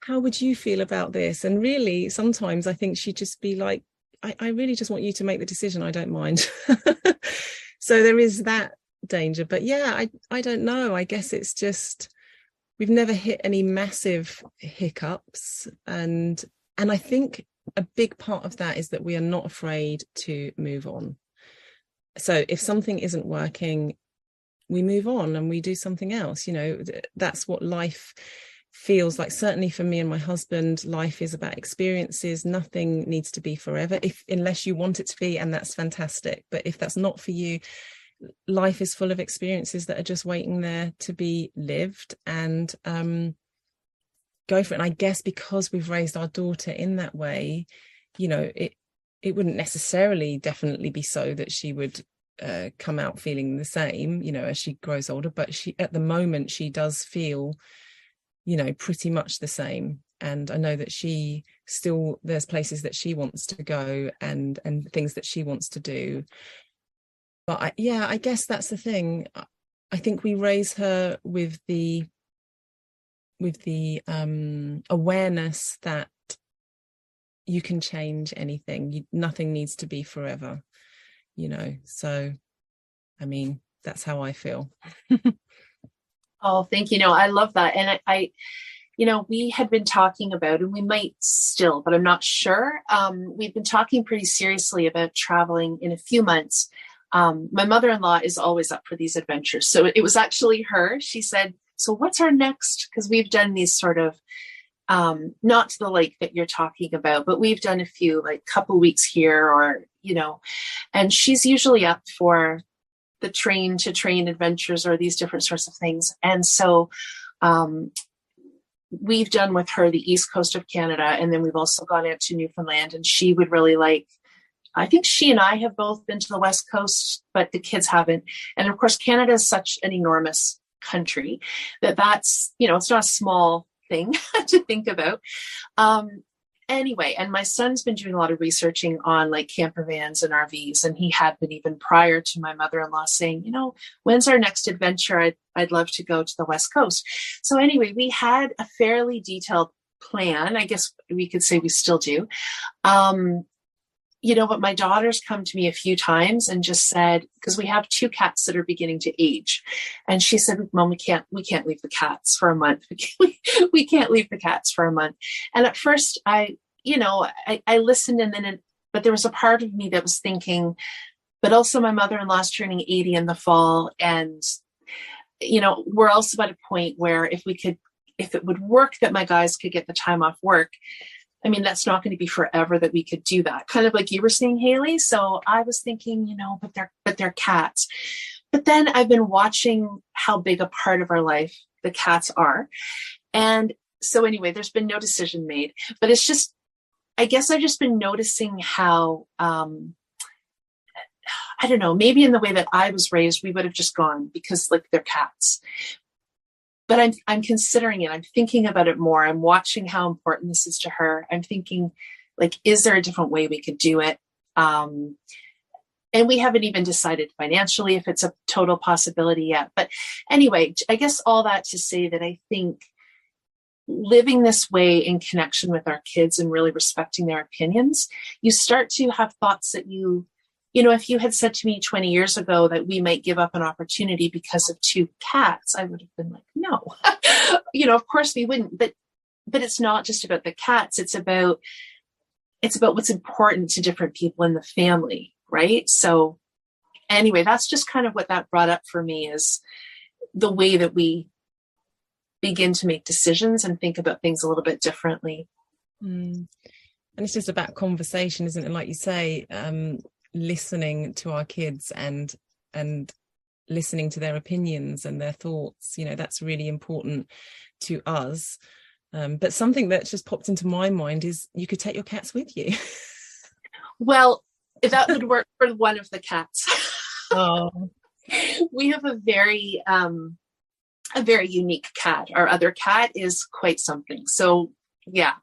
how would you feel about this? And really, sometimes I think she'd just be like, I really just want you to make the decision. I don't mind. So there is that danger. But yeah, I don't know. I guess it's just we've never hit any massive hiccups. And I think a big part of that is that we are not afraid to move on. So if something isn't working, we move on and we do something else. You know, that's what life feels like. Certainly for me and my husband, life is about experiences. Nothing needs to be forever, unless you want it to be, and that's fantastic. But if that's not for you, life is full of experiences that are just waiting there to be lived, and go for it. And I guess because we've raised our daughter in that way, you know, it wouldn't necessarily definitely be so that she would come out feeling the same, you know, as she grows older. But she, at the moment, she does feel, you know, pretty much the same. And I know that she still, there's places that she wants to go and things that she wants to do. But I guess that's the thing. I think we raise her with the awareness that you can change anything. Nothing needs to be forever, you know. So, I mean, that's how I feel. Oh, thank you. No, I love that. And I, you know, we had been talking about, and we might still, but I'm not sure. We've been talking pretty seriously about traveling in a few months. My mother-in-law is always up for these adventures. So it was actually her. She said, so what's our next? Because we've done these sort of, not to the lake that you're talking about, but we've done a few, like couple weeks here or, you know, and she's usually up for the train to train adventures or these different sorts of things. And so, we've done with her the East Coast of Canada. And then we've also gone out to Newfoundland, and she would really like, I think she and I have both been to the West Coast, but the kids haven't. And of course, Canada is such an enormous country that's, you know, it's not a small thing to think about. Anyway, and my son's been doing a lot of researching on like camper vans and RVs, and he had been even prior to my mother-in-law saying, you know, when's our next adventure? I'd love to go to the West Coast. So anyway, we had a fairly detailed plan. I guess we could say we still do. You know, but my daughter's come to me a few times and just said, because we have 2 cats that are beginning to age. And she said, Mom, we can't leave the cats for a month. We can't leave the cats for a month. And at first I listened, and then, but there was a part of me that was thinking, but also my mother-in-law's turning 80 in the fall. And, you know, we're also at a point where if it would work that my guys could get the time off work, I mean, that's not going to be forever that we could do that. Kind of like you were saying, Haley. So I was thinking, you know, but they're cats. But then I've been watching how big a part of our life the cats are. And so anyway, there's been no decision made, but it's just, I guess I've just been noticing how, I don't know, maybe in the way that I was raised, we would have just gone because like they're cats. But I'm considering it. I'm thinking about it more. I'm watching how important this is to her. I'm thinking, like, is there a different way we could do it? And we haven't even decided financially if it's a total possibility yet. But anyway, I guess all that to say that I think living this way in connection with our kids and really respecting their opinions, you start to have thoughts that you know, if you had said to me 20 years ago that we might give up an opportunity because of 2 cats, I would have been like, no, you know, of course we wouldn't. But it's not just about the cats. It's about what's important to different people in the family. Right. So anyway, that's just kind of what that brought up for me is the way that we begin to make decisions and think about things a little bit differently. And it's just about conversation, isn't it? Like you say, listening to our kids and listening to their opinions and their thoughts, that's really important to us. But something that's just popped into my mind is you could take your cats with you. Well, that would work for one of the cats. Oh. We have a very unique cat. Our other cat is quite something. So yeah.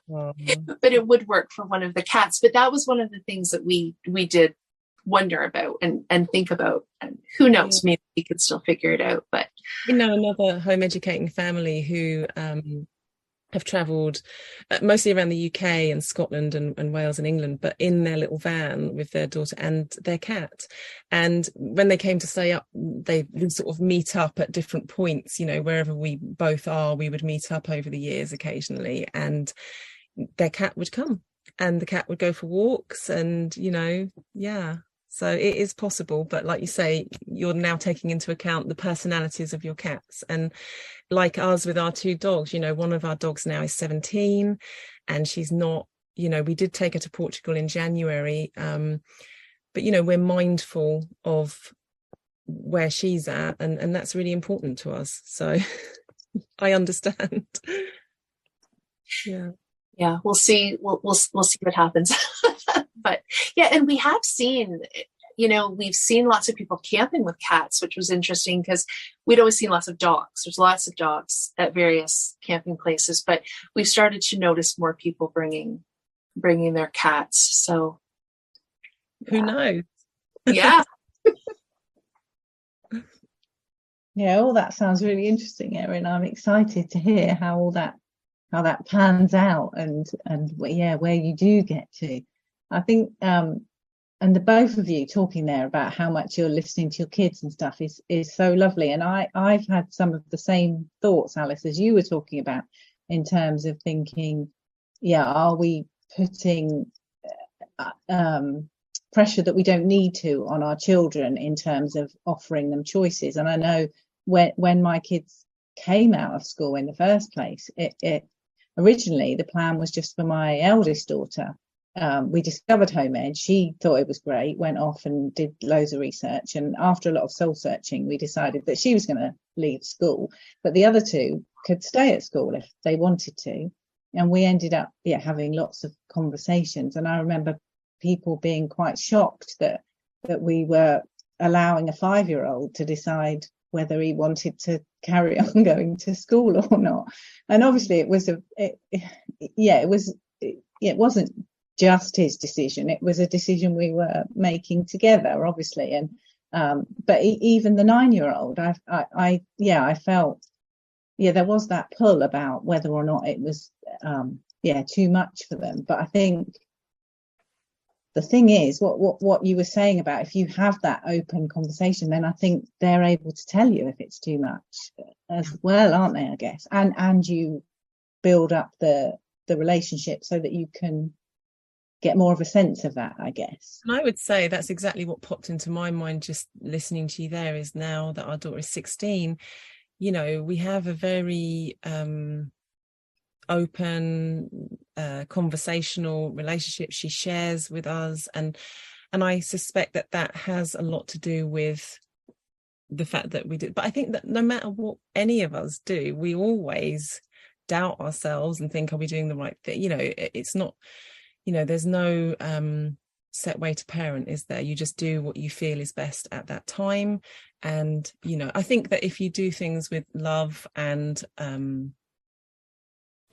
But it would work for one of the cats. But that was one of the things that we did wonder about and think about. And who knows, maybe we could still figure it out. But another home educating family who have travelled mostly around the UK and Scotland and Wales and England, but in their little van with their daughter and their cat. And when they came to stay up, they would sort of meet up at different points, wherever we both are, we would meet up over the years occasionally, and their cat would come and the cat would go for walks and, So it is possible, but like you say, you're now taking into account the personalities of your cats. And like us with our two dogs, one of our dogs now is 17 and she's not, we did take her to Portugal in January. But, we're mindful of where she's at and that's really important to us. So I understand. Yeah, we'll see. We'll see what happens. But yeah, and we have seen, we've seen lots of people camping with cats, which was interesting because we'd always seen lots of dogs. There's lots of dogs at various camping places, but we've started to notice more people bringing their cats. So who knows? Yeah. Yeah, all that sounds really interesting, Erin. I'm excited to hear how that pans out and where you do get to. I think and the both of you talking there about how much you're listening to your kids and stuff is so lovely. And I've had some of the same thoughts, Alice, as you were talking about, in terms of thinking, are we putting pressure that we don't need to on our children in terms of offering them choices? And I know when my kids came out of school in the first place, it originally the plan was just for my eldest daughter. We discovered home ed. She thought it was great, went off and did loads of research. And after a lot of soul searching, we decided that she was going to leave school, but the other two could stay at school if they wanted to. And we ended up having lots of conversations. And I remember people being quite shocked that we were allowing a 5-year-old to decide whether he wanted to carry on going to school or not. And obviously it wasn't just his decision. It was a decision we were making together, obviously. And but even the 9-year-old, I felt there was that pull about whether or not it was too much for them. But I think the thing is, what you were saying about if you have that open conversation, then I think they're able to tell you if it's too much as well, aren't they? I guess, and you build up the relationship so that you can get more of a sense of that, I guess. And I would say that's exactly what popped into my mind just listening to you there, is now that our daughter is 16, we have a very open conversational relationship. She shares with us, and I suspect that has a lot to do with the fact that we did. But I think that no matter what any of us do, we always doubt ourselves and think, are we doing the right thing? It's not, there's no set way to parent, is there? You just do what you feel is best at that time. And I think that if you do things with love and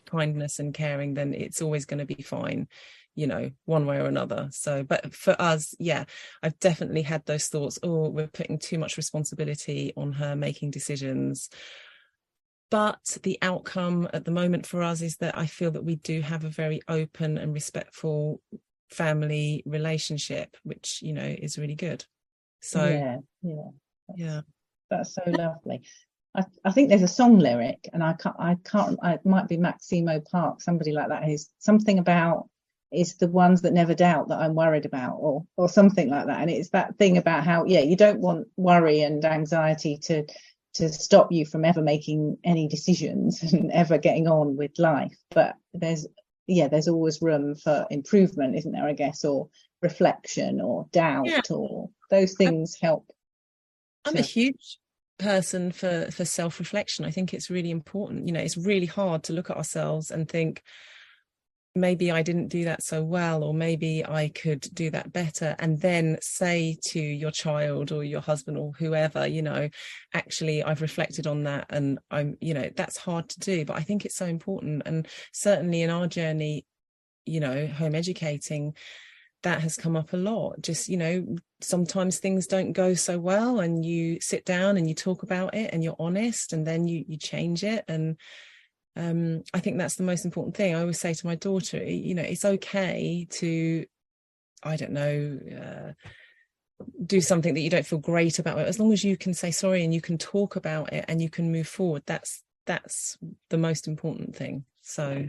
kindness and caring, then it's always going to be fine, one way or another. So, but for us, I've definitely had those thoughts, we're putting too much responsibility on her making decisions. But the outcome at the moment for us is that I feel that we do have a very open and respectful family relationship, which, is really good. So yeah, that's so lovely. I think there's a song lyric, and I can't. It might be Maximo Park, somebody like that, who's something about it's the ones that never doubt that I'm worried about, or something like that. And it's that thing about how you don't want worry and anxiety to to stop you from ever making any decisions and ever getting on with life. But there's always room for improvement, isn't there, I guess, or reflection or doubt, or those things help. I'm a huge person for self-reflection. I think it's really important. It's really hard to look at ourselves and think, maybe I didn't do that so well, or maybe I could do that better, and then say to your child or your husband or whoever, actually I've reflected on that, and I'm, that's hard to do, but I think it's so important. And certainly in our journey, home educating, that has come up a lot. Just, sometimes things don't go so well, and you sit down and you talk about it and you're honest, and then you change it. And I think that's the most important thing. I always say to my daughter, it's okay to, I don't know, do something that you don't feel great about, as long as you can say sorry and you can talk about it and you can move forward. That's the most important thing. So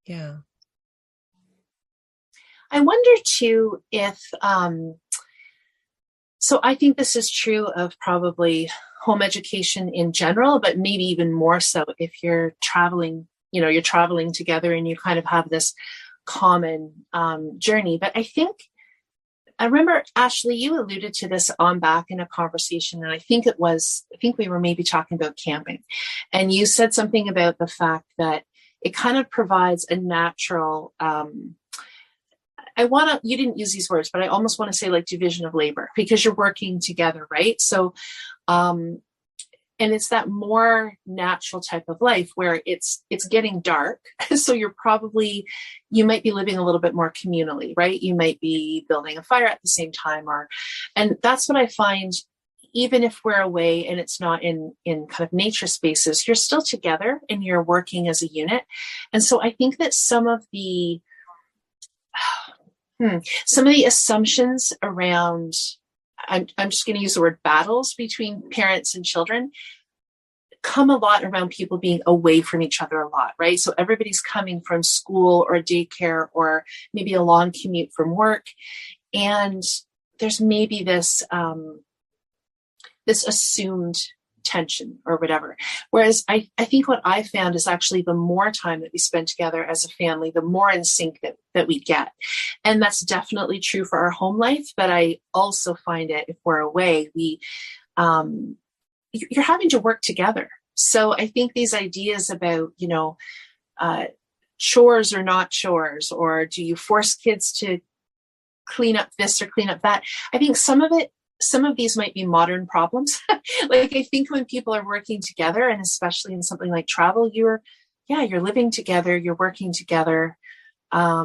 yeah. I wonder too if so I think this is true of probably home education in general, but maybe even more so if you're traveling, you're traveling together and you kind of have this common journey. But I remember, Ashley, you alluded to this on back in a conversation, and I think we were maybe talking about camping. And you said something about the fact that it kind of provides a natural, you didn't use these words, but I almost want to say like division of labor, because you're working together, right? So, and it's that more natural type of life where it's getting dark. So you might be living a little bit more communally, right? You might be building a fire at the same time, and that's what I find, even if we're away and it's not in kind of nature spaces, you're still together and you're working as a unit. And so I think that some of the assumptions around, I'm just going to use the word battles between parents and children, come a lot around people being away from each other a lot, right? So everybody's coming from school or daycare or maybe a long commute from work. And there's maybe this assumed tension or whatever. Whereas I think what I found is actually the more time that we spend together as a family, the more in sync that we get. And that's definitely true for our home life. But I also find it, if we're away, you're having to work together. So I think these ideas about, chores or not chores, or do you force kids to clean up this or clean up that? I think some of these might be modern problems. Like, I think when people are working together, and especially in something like travel, you're living together, you're working together. I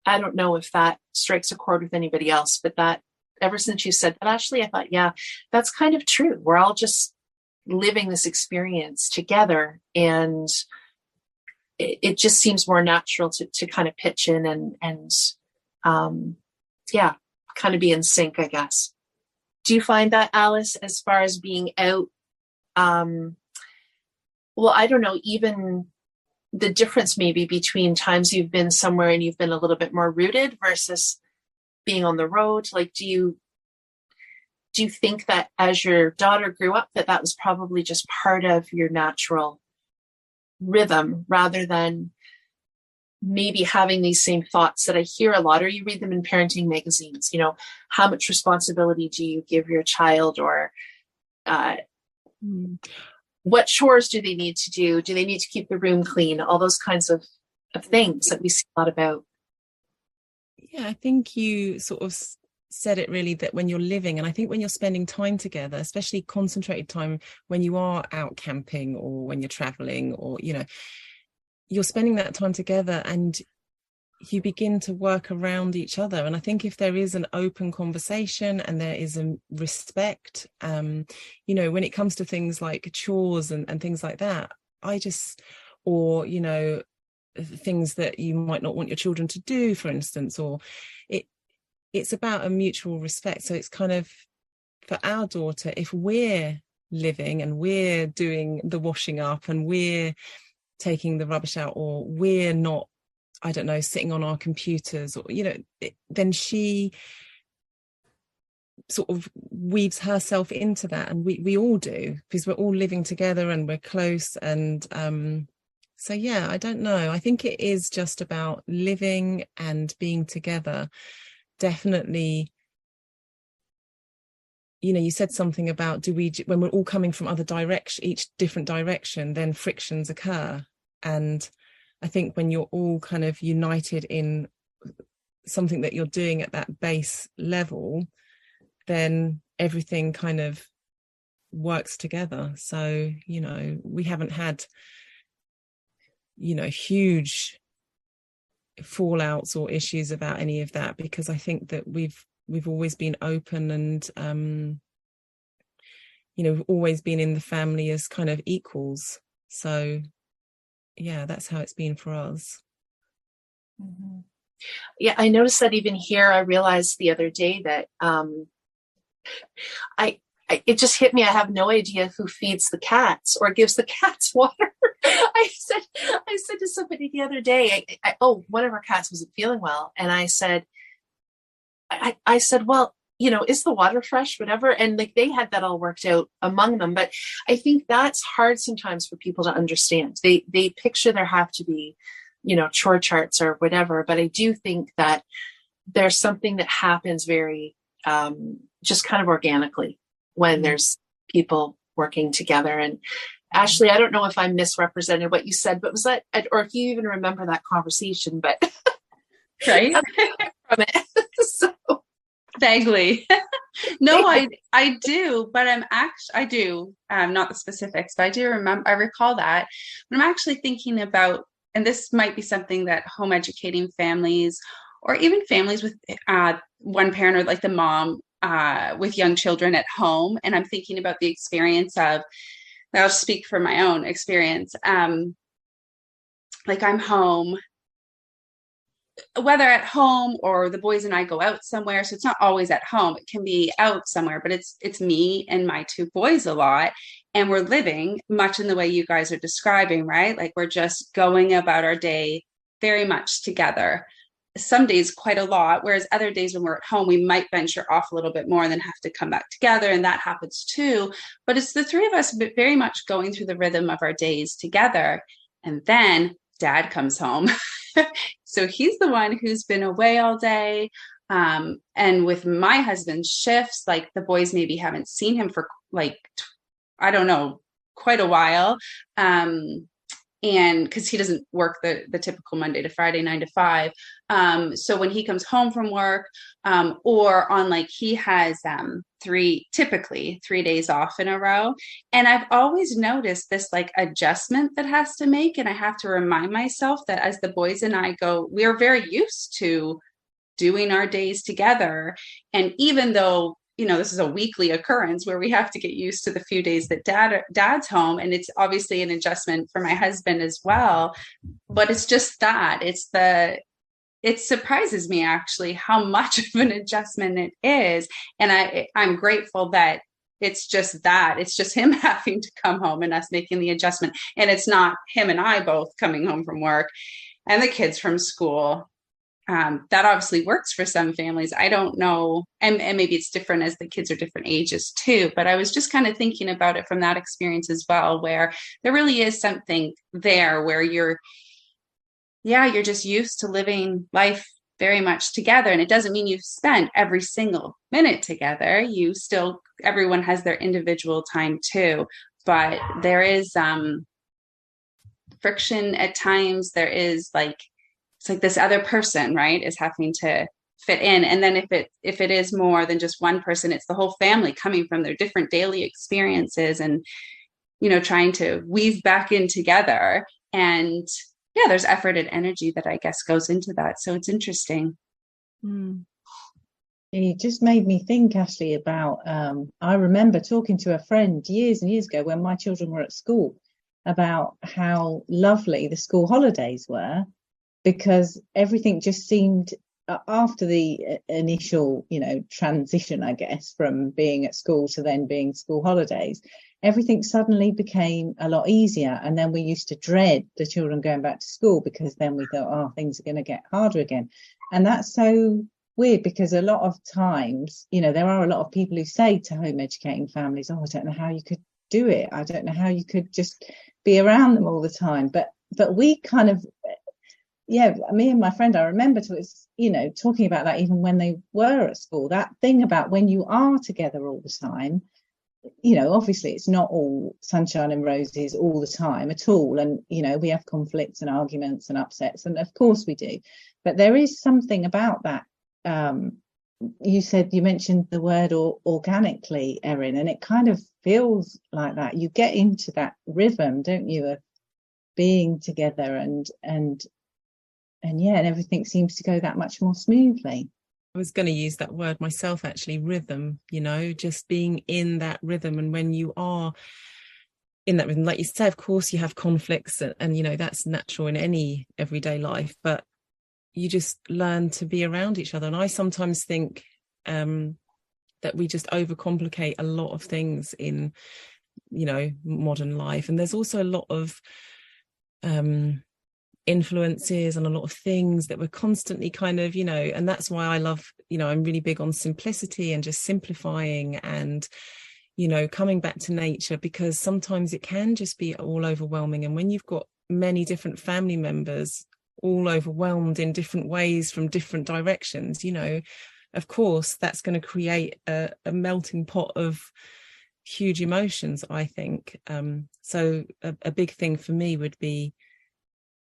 don't know if that strikes a chord with anybody else, but that, ever since you said that, Ashley, I thought, yeah, that's kind of true. We're all just living this experience together, and it just seems more natural to kind of pitch in and kind of be in sync, I guess. Do you find that, Alice, as far as being out? Well, I don't know, even the difference maybe between times you've been somewhere and you've been a little bit more rooted versus being on the road. Like, do you think that as your daughter grew up, that was probably just part of your natural rhythm, rather than maybe having these same thoughts that I hear a lot, or you read them in parenting magazines, how much responsibility do you give your child, or what chores do they need to do? Do they need to keep the room clean? All those kinds of things that we see a lot about. Yeah, I think you sort of said it really, that when you're living, and I think when you're spending time together, especially concentrated time when you are out camping or when you're traveling, or you're spending that time together and you begin to work around each other. And I think if there is an open conversation and there is a respect, when it comes to things like chores and things like that, things that you might not want your children to do, for instance, or it's about a mutual respect. So it's kind of, for our daughter, if we're living and we're doing the washing up and we're taking the rubbish out, or we're not, I don't know, sitting on our computers, or then she sort of weaves herself into that, and we all do, because we're all living together and we're close. And so yeah, I don't know, I think it is just about living and being together. Definitely, you know, you said something about, when we're all coming from each different direction, then frictions occur. And I think when you're all kind of united in something that you're doing at that base level, then everything kind of works together. So, you know, we haven't had, you know, huge fallouts or issues about any of that, because I think that we've always been open, and you know, we've always been in the family as kind of equals. So yeah, that's how it's been for us. Mm-hmm. Yeah, I noticed that even here. I realized the other day that it just hit me. I have no idea who feeds the cats or gives the cats water. I said to somebody the other day, one of our cats wasn't feeling well, and I said, well, you know, is the water fresh, whatever? And like, they had that all worked out among them. But I think that's hard sometimes for people to understand. They picture there have to be, you know, chore charts or whatever. But I do think that there's something that happens very just kind of organically when there's people working together. And Ashley, I don't know if I misrepresented what you said, but was that, or if you even remember that conversation, but right from it. So vaguely. No, I do, but I do, not the specifics, but I recall that. But I'm actually thinking about, and this might be something that home educating families, or even families with one parent, or like the mom with young children at home. And I'm thinking about the experience of, I'll speak from my own experience. Like, I'm home, whether at home or the boys and I go out somewhere. So it's not always at home. It can be out somewhere, but it's me and my two boys a lot. And we're living much in the way you guys are describing, right? Like, we're just going about our day very much together. Some days quite a lot, whereas other days when we're at home, we might venture off a little bit more and then have to come back together, and that happens too. But it's the three of us very much going through the rhythm of our days together. And then Dad comes home. So he's the one who's been away all day. And with my husband's shifts, like, the boys maybe haven't seen him for like, I don't know, quite a while. And because he doesn't work the typical Monday to Friday, 9 to 5. So when he comes home from work, or on, like, he has typically 3 days off in a row. And I've always noticed this, like, adjustment that has to make. And I have to remind myself that as the boys and I go, we are very used to doing our days together. And even though, you know, this is a weekly occurrence where we have to get used to the few days that dad's home. And it's obviously an adjustment for my husband as well. But it's just that it surprises me actually how much of an adjustment it is. And I'm grateful that it's just him having to come home and us making the adjustment. And it's not him and I both coming home from work and the kids from school. That obviously works for some families. I don't know. And maybe it's different as the kids are different ages too. But I was just kind of thinking about it from that experience as well, where there really is something there where you're just used to living life very much together. And it doesn't mean you've spent every single minute together. Everyone has their individual time too. But there is friction at times. There is, like, it's like this other person, right, is having to fit in. And then if it is more than just one person, it's the whole family coming from their different daily experiences and, you know, trying to weave back in together. And yeah, there's effort and energy that I guess goes into that. So it's interesting. You just made me think, Ashley, about, I remember talking to a friend years and years ago when my children were at school about how lovely the school holidays were, because everything just seemed, after the initial, you know, transition, I guess, from being at school to then being school holidays, everything suddenly became a lot easier. And then we used to dread the children going back to school, because then we thought, oh, things are going to get harder again. And that's so weird because a lot of times, there are a lot of people who say to home educating families, oh, I don't know how you could do it. I don't know how you could just be around them all the time. But we kind of, me and my friend, I remember talking about that even when they were at school, that thing about when you are together all the time, obviously it's not all sunshine and roses all the time at all. And, we have conflicts and arguments and upsets, and of course we do. But there is something about that. You mentioned the word organically, Erin, and it kind of feels like that. You get into that rhythm, don't you, of being together and everything seems to go that much more smoothly. I was going to use that word myself, actually, rhythm, just being in that rhythm. And when you are in that rhythm, like you say, of course you have conflicts and that's natural in any everyday life, but you just learn to be around each other. And I sometimes think that we just overcomplicate a lot of things in, modern life. And there's also a lot of influences and a lot of things that we're constantly kind of, and that's why I love, I'm really big on simplicity and just simplifying and, coming back to nature, because sometimes it can just be all overwhelming. And when you've got many different family members all overwhelmed in different ways from different directions, of course that's going to create a melting pot of huge emotions, I think. So a big thing for me would be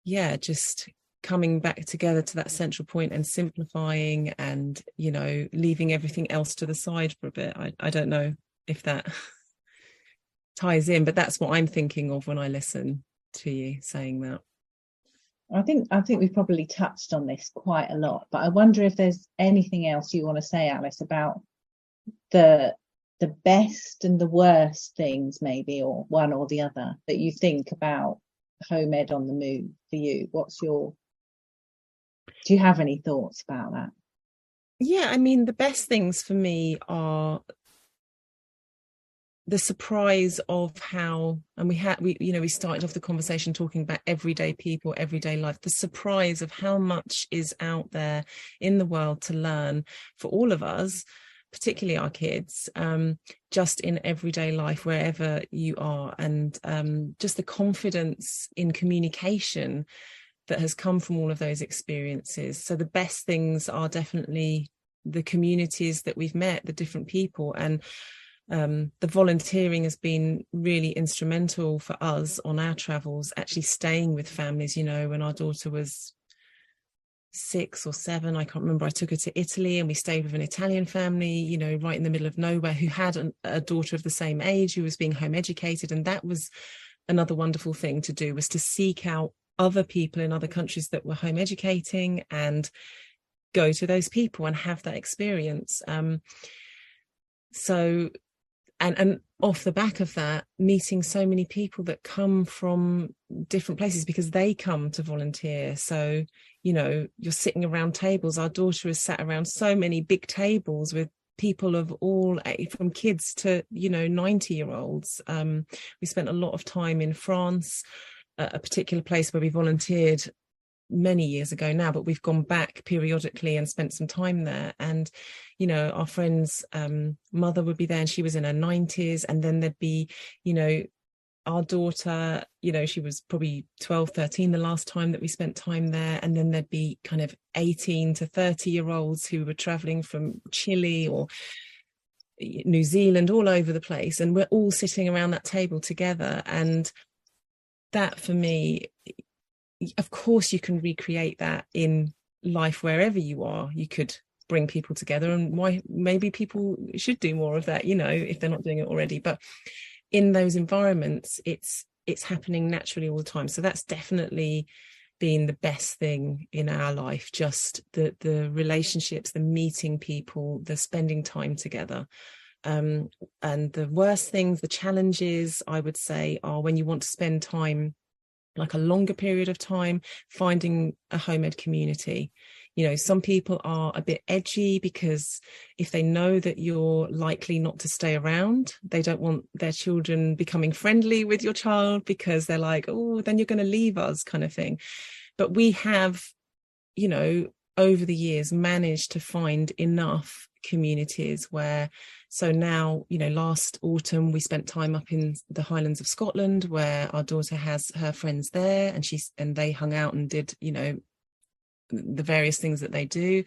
just coming back together to that central point and simplifying and leaving everything else to the side for a bit. I don't know if that ties in, but that's what I'm thinking of when I listen to you saying that. I think we've probably touched on this quite a lot, but I wonder if there's anything else you want to say, Alice, about the best and the worst things, maybe, or one or the other, that you think about home ed on the move for you. Do you have any thoughts about that? Yeah, I mean, the best things for me are the surprise of how, and we started off the conversation talking about everyday people, everyday life, the surprise of how much is out there in the world to learn for all of us, particularly our kids, just in everyday life, wherever you are. And just the confidence in communication that has come from all of those experiences. So the best things are definitely the communities that we've met, the different people, and the volunteering has been really instrumental for us on our travels, actually staying with families. When our daughter was 6 or 7, I can't remember, I took her to Italy and we stayed with an Italian family, right in the middle of nowhere, who had a daughter of the same age who was being home educated. And that was another wonderful thing to do, was to seek out other people in other countries that were home educating and go to those people and have that experience. And off the back of that, meeting so many people that come from different places because they come to volunteer. So, you're sitting around tables. Our daughter has sat around so many big tables with people of all age, from kids to, 90-year-olds. We spent a lot of time in France, a particular place where we volunteered many years ago now, but we've gone back periodically and spent some time there. And our friend's mother would be there, and she was in her 90s, and then there'd be our daughter, she was probably 12, 13 the last time that we spent time there, and then there'd be kind of 18 to 30-year-olds who were traveling from Chile or New Zealand, all over the place, and we're all sitting around that table together. And that, for me, of course you can recreate that in life wherever you are. You could bring people together, and why maybe people should do more of that, if they're not doing it already. But in those environments, it's happening naturally all the time. So that's definitely been the best thing in our life, just the relationships, the meeting people, the spending time together. And the worst things, the challenges, I would say, are when you want to spend time, like a longer period of time, finding a home ed community. Some people are a bit edgy because if they know that you're likely not to stay around, they don't want their children becoming friendly with your child because they're like, oh, then you're going to leave us, kind of thing. But we have, over the years managed to find enough communities where, so now, you know, last autumn we spent time up in the Highlands of Scotland where our daughter has her friends there, and they hung out and did, you know, the various things that they do.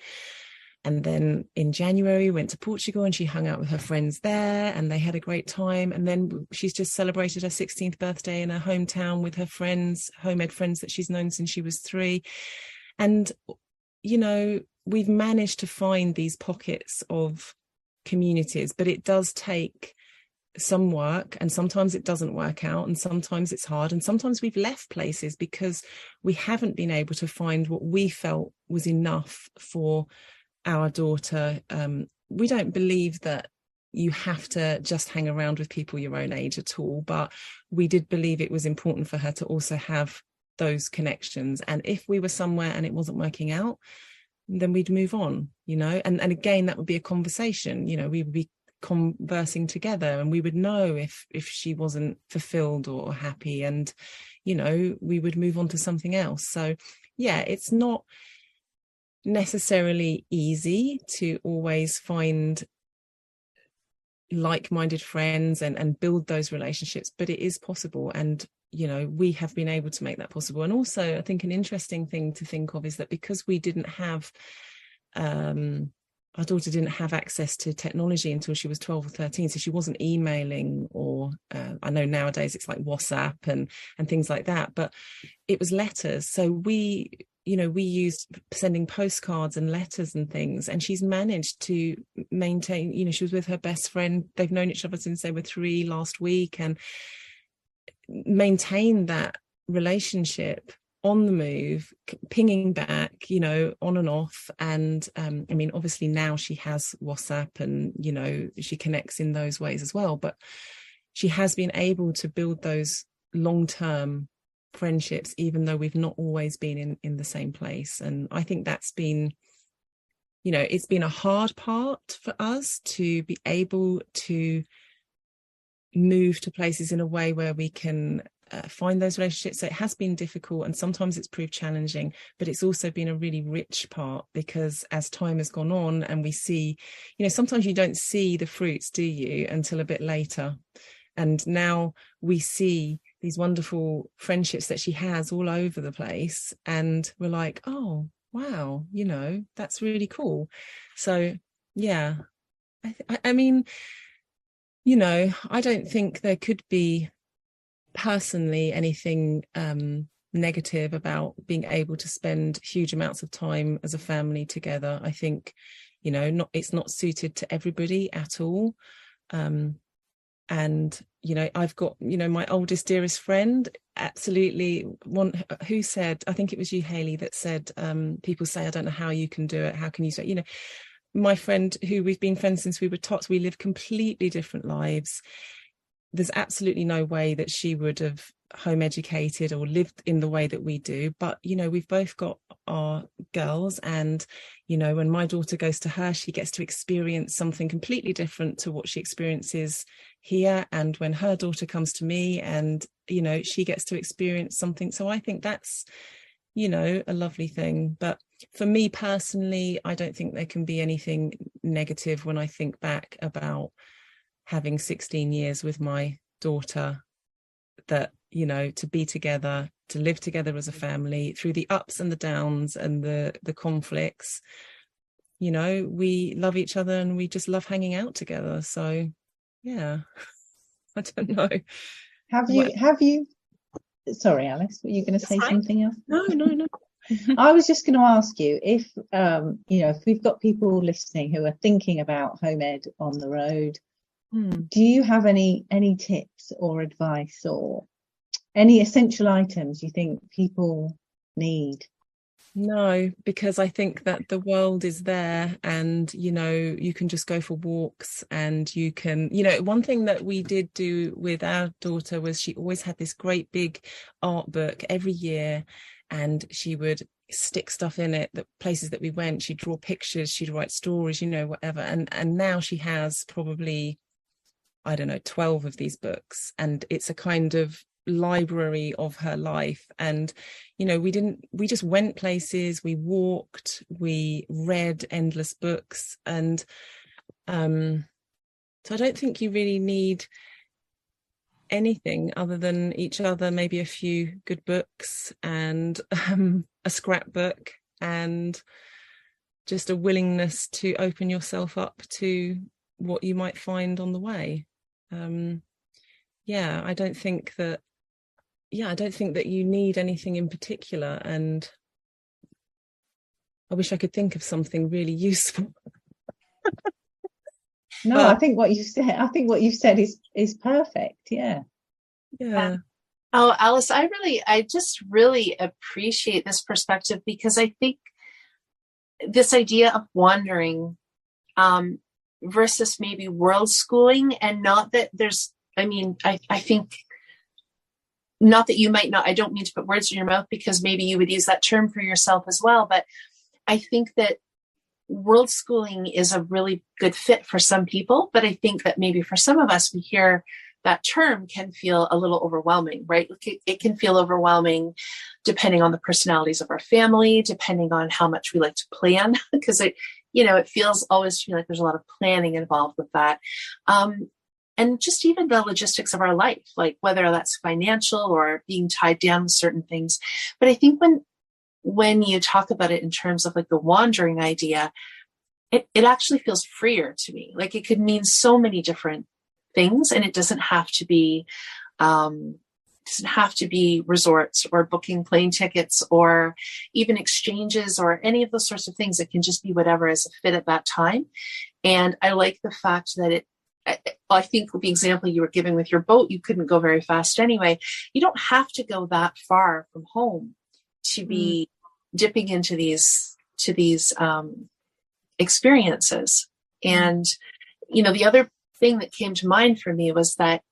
And then in January went to Portugal and she hung out with her friends there and they had a great time. And then she's just celebrated her 16th birthday in her hometown with her friends, home-ed friends that she's known since she was 3. And, you know, we've managed to find these pockets of communities, but it does take some work, and sometimes it doesn't work out, and sometimes it's hard, and sometimes we've left places because we haven't been able to find what we felt was enough for our daughter. We don't believe that you have to just hang around with people your own age at all, but we did believe it was important for her to also have those connections. And if we were somewhere and it wasn't working out, then we'd move on, you know. And again, that would be a conversation, you know, we would be conversing together and we would know if she wasn't fulfilled or happy, and, you know, we would move on to something else. So yeah, it's not necessarily easy to always find like-minded friends and build those relationships, but it is possible. And, you know, we have been able to make that possible. And also I think an interesting thing to think of is that because we didn't have our daughter didn't have access to technology until she was 12 or 13, so she wasn't emailing, or I know nowadays it's like WhatsApp and things like that, but it was letters. So we used sending postcards and letters and things, and she's managed to maintain, you know, she was with her best friend, they've known each other since they were 3 last week, and maintain that relationship on the move, pinging back, you know, on and off. And I mean, obviously now she has WhatsApp and, you know, she connects in those ways as well, but she has been able to build those long-term friendships, even though we've not always been in the same place. And I think that's been, you know, it's been a hard part for us to be able to move to places in a way where we can find those relationships. So it has been difficult, and sometimes it's proved challenging, but it's also been a really rich part, because as time has gone on and we see, you know, sometimes you don't see the fruits, do you, until a bit later. And now we see these wonderful friendships that she has all over the place, and we're like, oh wow, you know, that's really cool. So yeah, I mean, you know, I don't think there could be personally anything negative about being able to spend huge amounts of time as a family together. I think, you know, it's not suited to everybody at all. And, you know, I've got, you know, my oldest, dearest friend, absolutely one who said, I think it was you, Hayley, that said, people say, I don't know how you can do it. How can you say, you know, my friend who we've been friends since we were tots, we live completely different lives. There's absolutely no way that she would have home educated or lived in the way that we do. But, you know, we've both got our girls, and, you know, when my daughter goes to her, she gets to experience something completely different to what she experiences here. And when her daughter comes to me, and, you know, she gets to experience something. So I think that's, you know, a lovely thing. But for me personally, I don't think there can be anything negative when I think back about having 16 years with my daughter, that, you know, to be together, to live together as a family through the ups and the downs and the conflicts. You know, we love each other and we just love hanging out together. So yeah, I don't know. Have you sorry, Alice, were you going to say something else? No. I was just going to ask you if you know, if we've got people listening who are thinking about home ed on the road, do you have any tips or advice or any essential items you think people need? No, because I think that the world is there, and, you know, you can just go for walks, and you can, you know, one thing that we did do with our daughter was she always had this great big art book every year, and she would stick stuff in it, the places that we went, she'd draw pictures, she'd write stories, you know, whatever. And now she has probably, I don't know, 12 of these books, and it's a kind of library of her life. And we just went places, we walked, we read endless books. And so I don't think you really need anything other than each other, maybe a few good books and a scrapbook, and just a willingness to open yourself up to what you might find on the way. I don't think that you need anything in particular. And I wish I could think of something really useful. No, I think what you said is perfect. Yeah. Oh, Alice, I just really appreciate this perspective, because I think this idea of wandering versus maybe world schooling, and not that there's, I think, not that you might not, I don't mean to put words in your mouth, because maybe you would use that term for yourself as well. But I think that world schooling is a really good fit for some people. But I think that maybe for some of us, we hear that term can feel a little overwhelming, right? It can feel overwhelming depending on the personalities of our family, depending on how much we like to plan, because it feels always to me like there's a lot of planning involved with that. And just even the logistics of our life, like whether that's financial or being tied down with certain things. But I think when you talk about it in terms of like the wandering idea, it actually feels freer to me. Like it could mean so many different things, and it doesn't have to be resorts or booking plane tickets or even exchanges or any of those sorts of things. It can just be whatever is a fit at that time. And I like the fact that I think the example you were giving with your boat, you couldn't go very fast anyway. You don't have to go that far from home to be dipping into these experiences. And, the other thing that came to mind for me was that,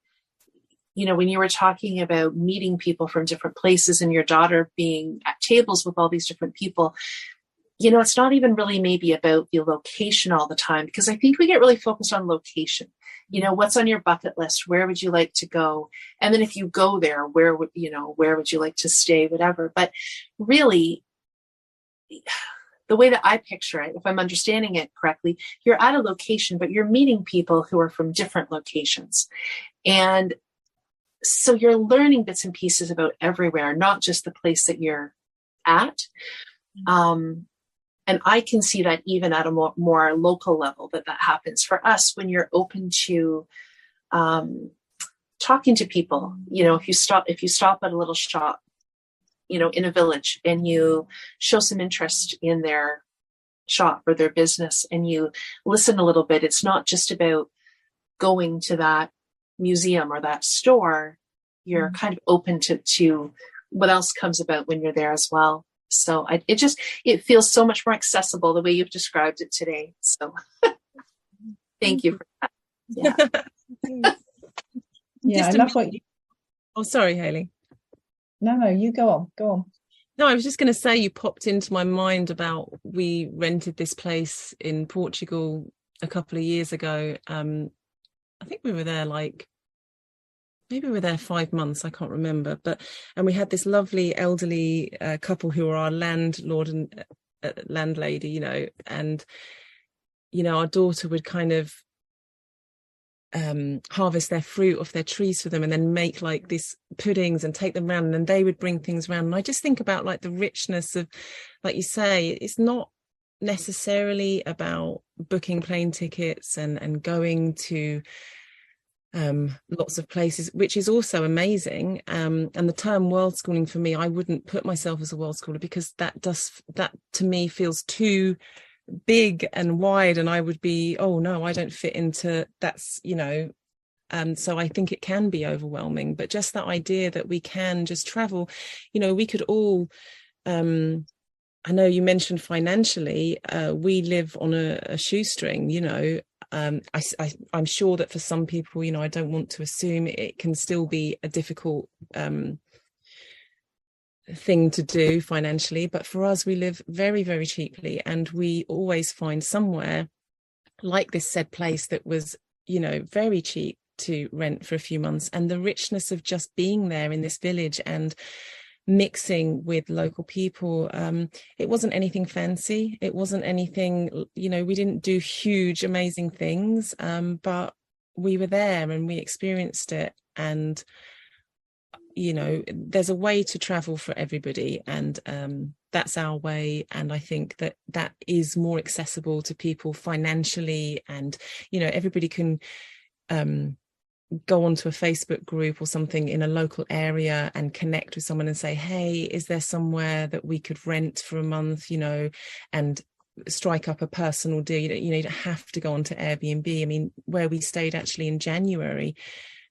when you were talking about meeting people from different places and your daughter being at tables with all these different people, it's not even really maybe about the location all the time, because I think we get really focused on location. What's on your bucket list? Where would you like to go? And then if you go there, where would you like to stay, whatever. But really, the way that I picture it, if I'm understanding it correctly, you're at a location, but you're meeting people who are from different locations. And so you're learning bits and pieces about everywhere, not just the place that you're at. And I can see that even at a more local level, that happens for us when you're open to talking to people. If you stop at a little shop, in a village, and you show some interest in their shop or their business, and you listen a little bit, it's not just about going to that museum or that store. You're kind of open to what else comes about when you're there as well. So it feels so much more accessible the way you've described it today. So thank you for that. Yeah. Yeah, I love what you... Oh, sorry, Hayley. No, you go on. No, I was just going to say, you popped into my mind about, we rented this place in Portugal a couple of years ago. I think we were there maybe we were there 5 months, I can't remember. And we had this lovely elderly couple who were our landlord and landlady, and, our daughter would kind of harvest their fruit off their trees for them, and then make like these puddings and take them around, and then they would bring things around. And I just think about like the richness of, like you say, it's not necessarily about booking plane tickets and going to lots of places, which is also amazing. And the term world schooling, for me, I wouldn't put myself as a world schooler, because that to me feels too big and wide, and I would be, oh no, I don't fit into that's, so I think it can be overwhelming. But just that idea that we can just travel, we could all, I know you mentioned financially, we live on a shoestring, I'm sure that for some people, I don't want to assume, it can still be a difficult thing to do financially, but for us, we live very, very cheaply, and we always find somewhere like this said place that was, very cheap, to rent for a few months, and the richness of just being there in this village and mixing with local people. It wasn't anything fancy, it wasn't anything, you know, we didn't do huge amazing things, but we were there and we experienced it. And you know, there's a way to travel for everybody, and that's our way. And I think that that is more accessible to people financially, and you know, everybody can go onto a Facebook group or something in a local area and connect with someone and say, hey, is there somewhere that we could rent for a month, you know, and strike up a personal deal. You know, you don't have to go onto Airbnb. I mean, where we stayed actually in January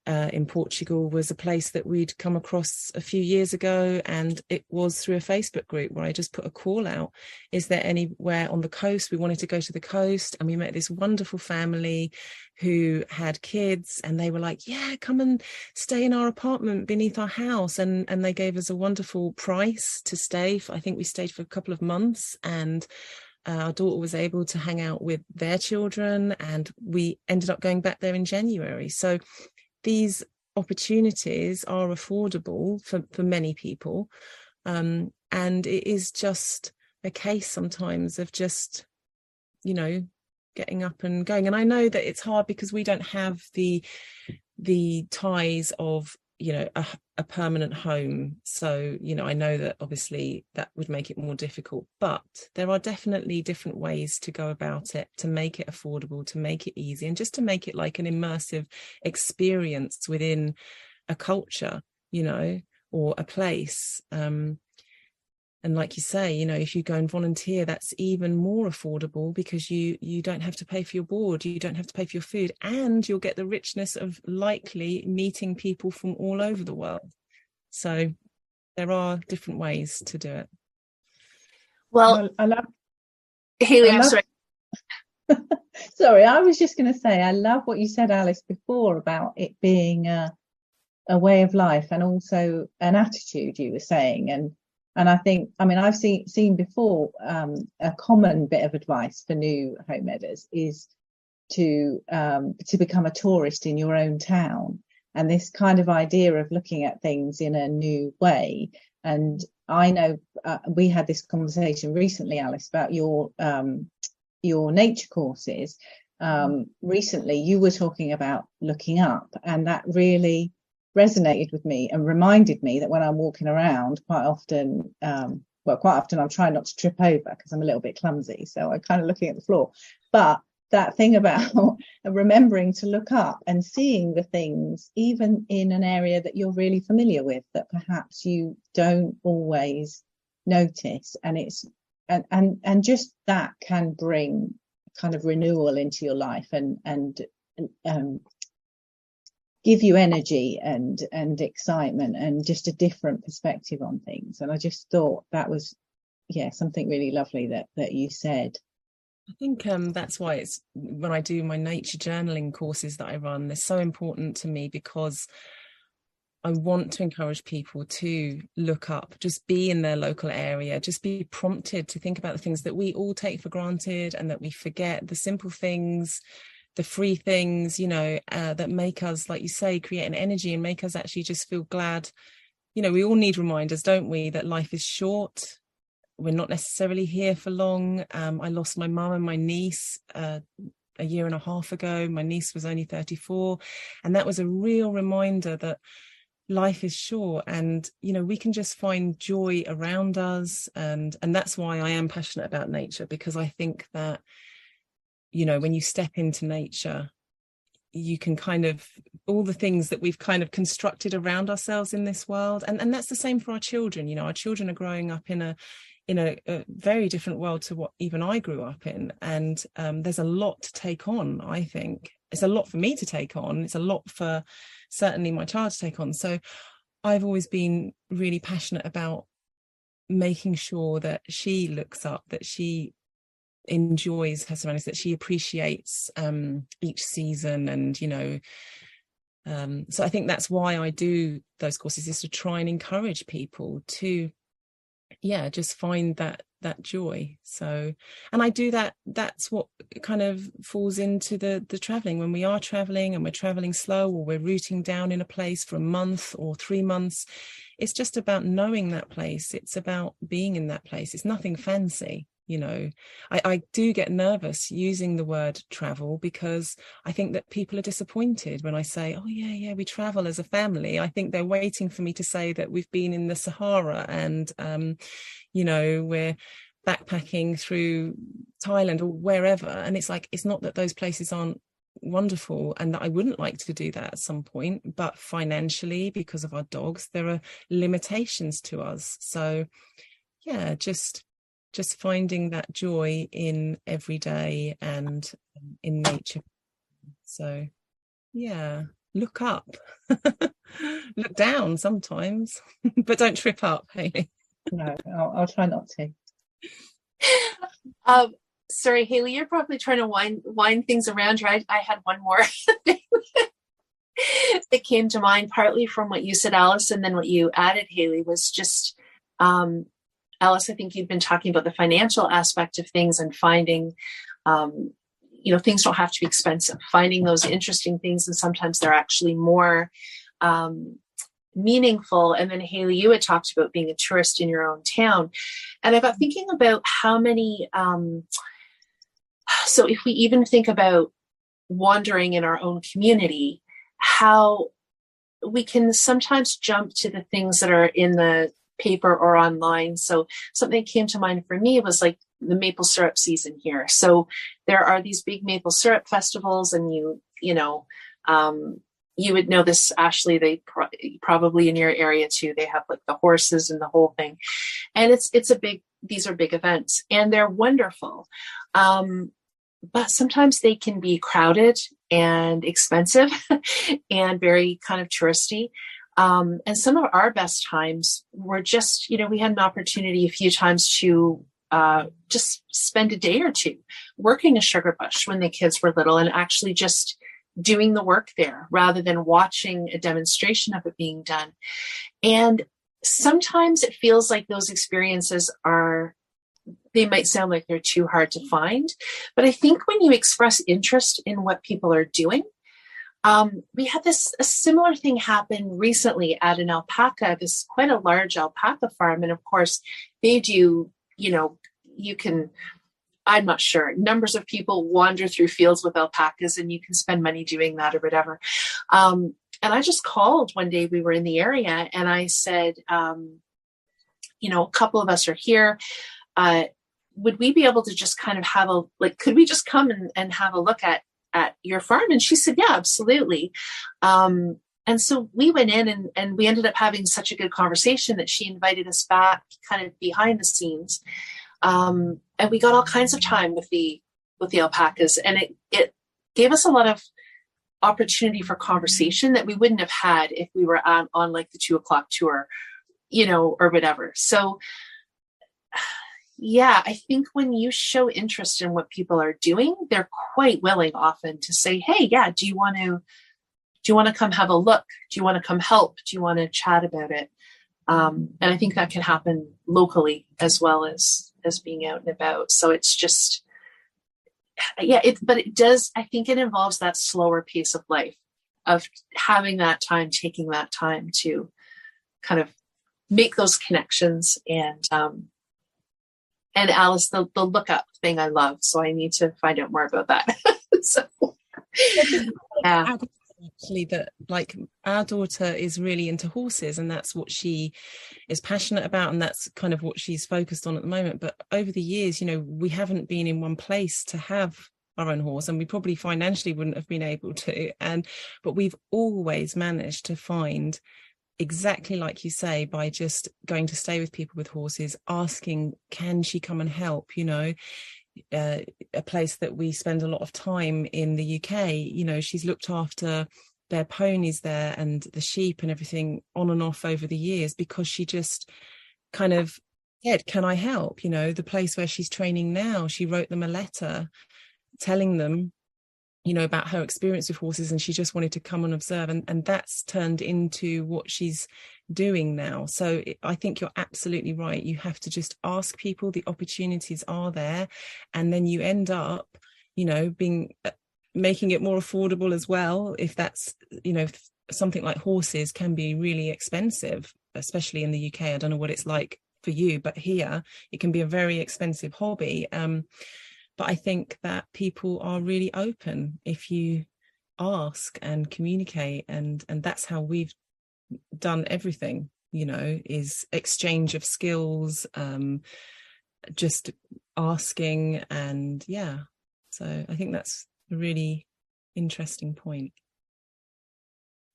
in Portugal was a place that we'd come across a few years ago, and it was through a Facebook group where I just put a call out, is there anywhere on the coast? We wanted to go to the coast, and we met this wonderful family who had kids, and they were like, yeah, come and stay in our apartment beneath our house, and they gave us a wonderful price to stay for. I think we stayed for a couple of months, and our daughter was able to hang out with their children, and we ended up going back there in January. So these opportunities are affordable for many people. And it is just a case sometimes of just, you know, getting up and going. And I know that it's hard because we don't have the ties of, you know, a permanent home. So, you know, I know that obviously that would make it more difficult, but there are definitely different ways to go about it, to make it affordable, to make it easy, and just to make it like an immersive experience within a culture, you know, or a place. And like you say, you know, if you go and volunteer, that's even more affordable because you don't have to pay for your board, you don't have to pay for your food, and you'll get the richness of likely meeting people from all over the world. So there are different ways to do it. Well, I love Haley, I I'm love- sorry. Sorry, I was just going to say, I love what you said, Alice, before about it being a way of life and also an attitude, you were saying. And I think, I mean, I've seen before, a common bit of advice for new homesteaders is to become a tourist in your own town, and this kind of idea of looking at things in a new way. And I know we had this conversation recently, Alice, about your nature courses. Recently, you were talking about looking up, and that really resonated with me and reminded me that when I'm walking around, quite often I'm trying not to trip over because I'm a little bit clumsy, so I'm kind of looking at the floor. But that thing about remembering to look up and seeing the things even in an area that you're really familiar with that perhaps you don't always notice, and it's and just that can bring kind of renewal into your life and give you energy and excitement and just a different perspective on things. And I just thought that was, something really lovely that you said. I think that's why it's, when I do my nature journaling courses that I run, they're so important to me, because I want to encourage people to look up, just be in their local area, just be prompted to think about the things that we all take for granted and that we forget, the simple things, the free things, you know, that make us, like you say, create an energy and make us actually just feel glad. You know, we all need reminders, don't we, that life is short. We're not necessarily here for long. I lost my mum and my niece a year and a half ago. My niece was only 34. And that was a real reminder that life is short, and, you know, we can just find joy around us. And that's why I am passionate about nature, because I think that, you know, when you step into nature, you can kind of, all the things that we've kind of constructed around ourselves in this world. And that's the same for our children. You know, our children are growing up in a very different world to what even I grew up in. And there's a lot to take on, I think. It's a lot for me to take on. It's a lot for certainly my child to take on. So I've always been really passionate about making sure that she looks up, that she enjoys her surroundings, that she appreciates each season. And, you know, so I think that's why I do those courses, is to try and encourage people to just find that that joy. So, and I do that, that's what kind of falls into the traveling. When we are traveling and we're traveling slow, or we're rooting down in a place for a month or 3 months, it's just about knowing that place. It's about being in that place. It's nothing fancy. You know, I do get nervous using the word travel, because I think that people are disappointed when I say, oh yeah, we travel as a family. I think they're waiting for me to say that we've been in the Sahara and, you know, we're backpacking through Thailand or wherever. And it's like, it's not that those places aren't wonderful and that I wouldn't like to do that at some point, but financially, because of our dogs, there are limitations to us. So yeah, just finding that joy in every day and in nature. So yeah, look up, look down sometimes, but don't trip up, Hayley. No, I'll try not to. Sorry, Hayley, you're probably trying to wind things around here. I had one more thing that came to mind, partly from what you said, Alice, and then what you added, Hayley, was just Alice, I think you've been talking about the financial aspect of things and finding, you know, things don't have to be expensive, finding those interesting things. And sometimes they're actually more meaningful. And then Hayley, you had talked about being a tourist in your own town. And I got thinking about how many, so if we even think about wandering in our own community, how we can sometimes jump to the things that are in the paper or online. So something came to mind for me was like the maple syrup season here. So there are these big maple syrup festivals, and you know, you would know this, Ashley, they probably in your area too, they have like the horses and the whole thing. And these are big events and they're wonderful. But sometimes they can be crowded and expensive and very kind of touristy. And some of our best times were just, you know, we had an opportunity a few times to just spend a day or two working a sugar bush when the kids were little, and actually just doing the work there rather than watching a demonstration of it being done. And sometimes it feels like those experiences they might sound like they're too hard to find, but I think when you express interest in what people are doing, we had a similar thing happen recently at an alpaca, this quite a large alpaca farm. And of course they do, you know, I'm not sure, numbers of people wander through fields with alpacas and you can spend money doing that or whatever. And I just called one day, we were in the area, and I said, you know, a couple of us are here. Would we be able to just kind of could we just come and have a look at your farm? And she said, yeah, absolutely. And so we went in and we ended up having such a good conversation that she invited us back kind of behind the scenes. And we got all kinds of time with the alpacas, and it gave us a lot of opportunity for conversation that we wouldn't have had if we were on like the 2:00 tour, you know, or whatever. So yeah, I think when you show interest in what people are doing, they're quite willing often to say, hey, yeah, do you want to come have a look? Do you want to come help? Do you want to chat about it? And I think that can happen locally as well as being out and about. So it's just, yeah, but it does, I think it involves that slower pace of life, of having that time, taking that time to kind of make those connections. And Alice, the look up thing I love. So I need to find out more about that. So, yeah. Actually, that like our daughter is really into horses, and that's what she is passionate about, and that's kind of what she's focused on at the moment. But over the years, you know, we haven't been in one place to have our own horse, and we probably financially wouldn't have been able to. But we've always managed to find, exactly like you say, by just going to stay with people with horses, asking, can she come and help? You know, a place that we spend a lot of time in the UK, you know, she's looked after their ponies there and the sheep and everything on and off over the years, because she just kind of said, can I help? You know, the place where she's training now, she wrote them a letter telling them, you know, about her experience with horses, and she just wanted to come and observe, and that's turned into what she's doing now. So I think you're absolutely right. You have to just ask people, the opportunities are there, and then you end up, you know, being making it more affordable as well. If that's, you know, something like horses can be really expensive, especially in the UK. I don't know what it's like for you, but here it can be a very expensive hobby. But I think that people are really open if you ask and communicate, and that's how we've done everything, you know, is exchange of skills, just asking. And yeah, so I think that's a really interesting point.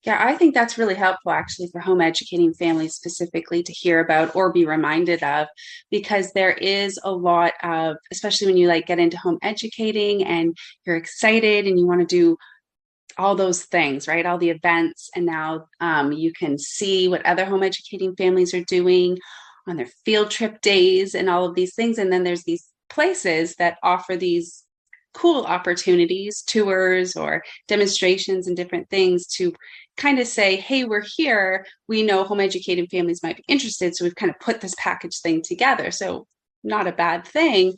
Yeah, I think that's really helpful actually for home educating families specifically to hear about or be reminded of, because there is a lot of, especially when you like get into home educating and you're excited and you want to do all those things, right? All the events. And now you can see what other home educating families are doing on their field trip days and all of these things. And then there's these places that offer these cool opportunities, tours or demonstrations and different things to kind of say, hey, we're here. We know home educating families might be interested. So we've kind of put this package thing together. So not a bad thing,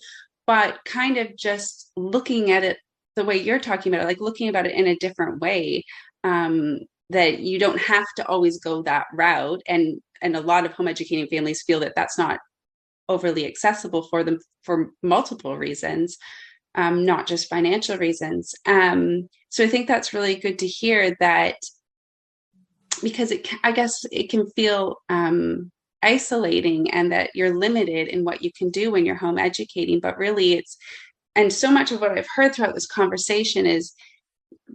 but kind of just looking at it the way you're talking about it, like looking about it in a different way, that you don't have to always go that route. And a lot of home educating families feel that that's not overly accessible for them for multiple reasons, not just financial reasons. So I think that's really good to hear that, because I guess it can feel isolating and that you're limited in what you can do when you're home educating, but really and so much of what I've heard throughout this conversation is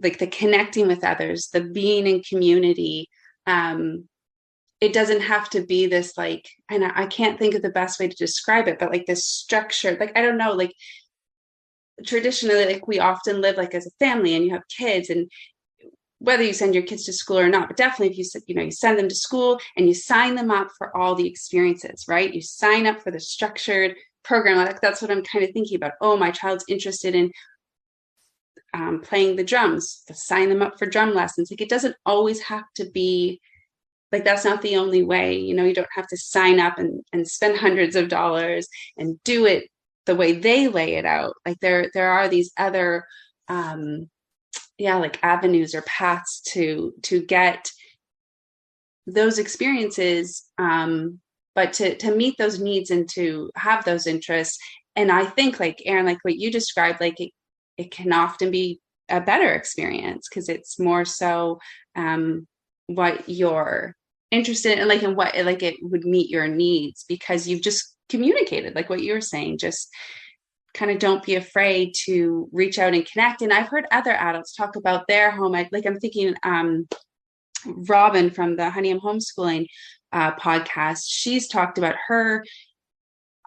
like the connecting with others, the being in community. It doesn't have to be this like, and I can't think of the best way to describe it, but like this structured, like, I don't know, like traditionally, like we often live like as a family and you have kids, and whether you send your kids to school or not, but definitely if you send them to school and you sign them up for all the experiences, right? You sign up for the structured program. Like that's what I'm kind of thinking about. Oh, my child's interested in playing the drums. Sign them up for drum lessons. Like it doesn't always have to be like, that's not the only way. You know, you don't have to sign up and spend hundreds of dollars and do it the way they lay it out. Like there are these other like avenues or paths to get those experiences, but to meet those needs and to have those interests. And I think like Erin, like what you described, like it can often be a better experience because it's more so what you're interested in, like in what like it would meet your needs, because you've just communicated, like what you were saying, just kind of don't be afraid to reach out and connect. And I've heard other adults talk about their home, like I'm thinking Robin from the Honey I'm Homeschooling podcast, she's talked about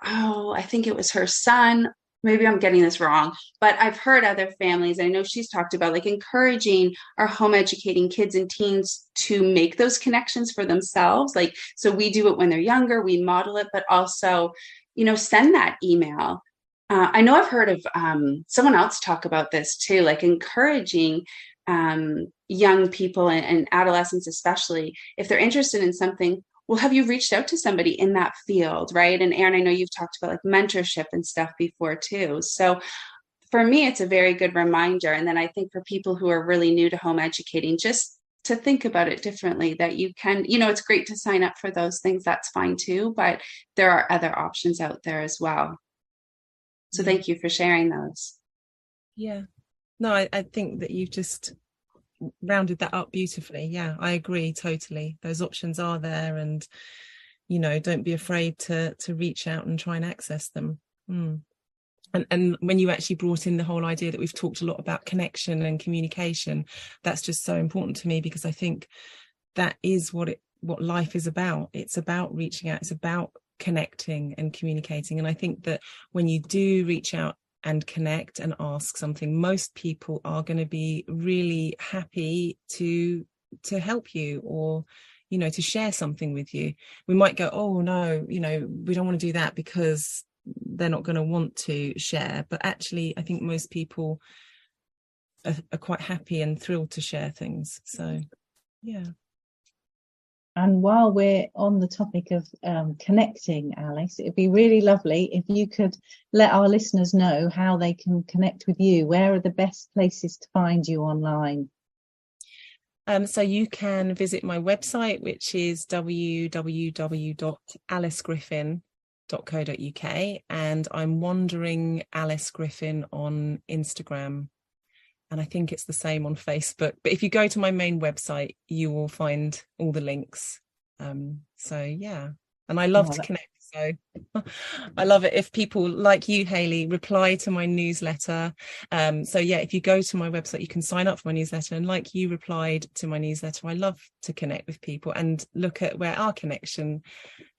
I think it was her son, maybe I'm getting this wrong, but I've heard other families, I know she's talked about like encouraging our home educating kids and teens to make those connections for themselves. Like, so we do it when they're younger, we model it, but also, send that email. I know I've heard of someone else talk about this too, like encouraging young people and adolescents, especially if they're interested in something. Well, have you reached out to somebody in that field, right? And Erin, I know you've talked about like mentorship and stuff before too. So for me, it's a very good reminder. And then I think for people who are really new to home educating, just to think about it differently, that you can, it's great to sign up for those things. That's fine too, but there are other options out there as well. So thank you for sharing those. Yeah. No, I think that you've just rounded that up beautifully. Yeah, I agree totally. Those options are there, and don't be afraid to reach out and try and access them. And when you actually brought in the whole idea that we've talked a lot about connection and communication, that's just so important to me, because I think that is what life is about. It's about reaching out, it's about connecting and communicating. And I think that when you do reach out and connect and ask something, most people are going to be really happy to help you, or to share something with you. We might go, oh no, we don't want to do that because they're not going to want to share, but actually I think most people are quite happy and thrilled to share things. So yeah. And while we're on the topic of connecting, Alice, it'd be really lovely if you could let our listeners know how they can connect with you. Where are the best places to find you online? So you can visit my website, which is www.alicegriffin.co.uk, and I'm Wandering Alice Griffin on Instagram, and I think it's the same on Facebook. But if you go to my main website, you will find all the links. So yeah, and I love to connect. So I love it if people like you, Hayley, reply to my newsletter. So yeah, if you go to my website, you can sign up for my newsletter, and like you replied to my newsletter, I love to connect with people and look at where our connection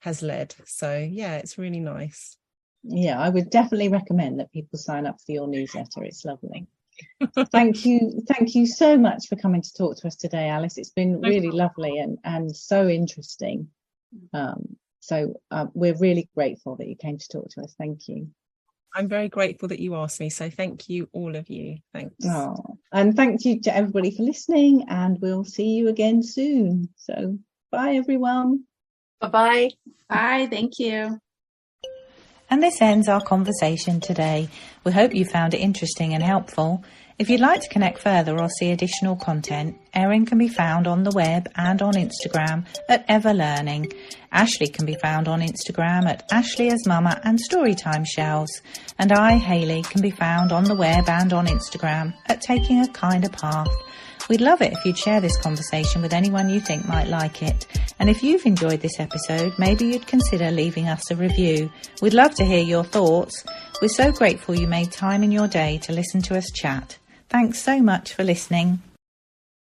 has led. So yeah, it's really nice. Yeah, I would definitely recommend that people sign up for your newsletter. It's lovely. Thank you so much for coming to talk to us today, Alice. It's been really lovely and so interesting. So we're really grateful that you came to talk to us. Thank you. I'm very grateful that you asked me. So thank you, all of you. Thanks. Oh, and thank you to everybody for listening, and we'll see you again soon. So bye, everyone. Bye-bye. Bye. Thank you. And this ends our conversation today. We hope you found it interesting and helpful. If you'd like to connect further or see additional content, Erin can be found on the web and on Instagram at Everlearning. Ashley can be found on Instagram at Ashley as Mama and Storytime Shelves. And I, Hayley, can be found on the web and on Instagram at Taking a Kinder Path. We'd love it if you'd share this conversation with anyone you think might like it. And if you've enjoyed this episode, maybe you'd consider leaving us a review. We'd love to hear your thoughts. We're so grateful you made time in your day to listen to us chat. Thanks so much for listening.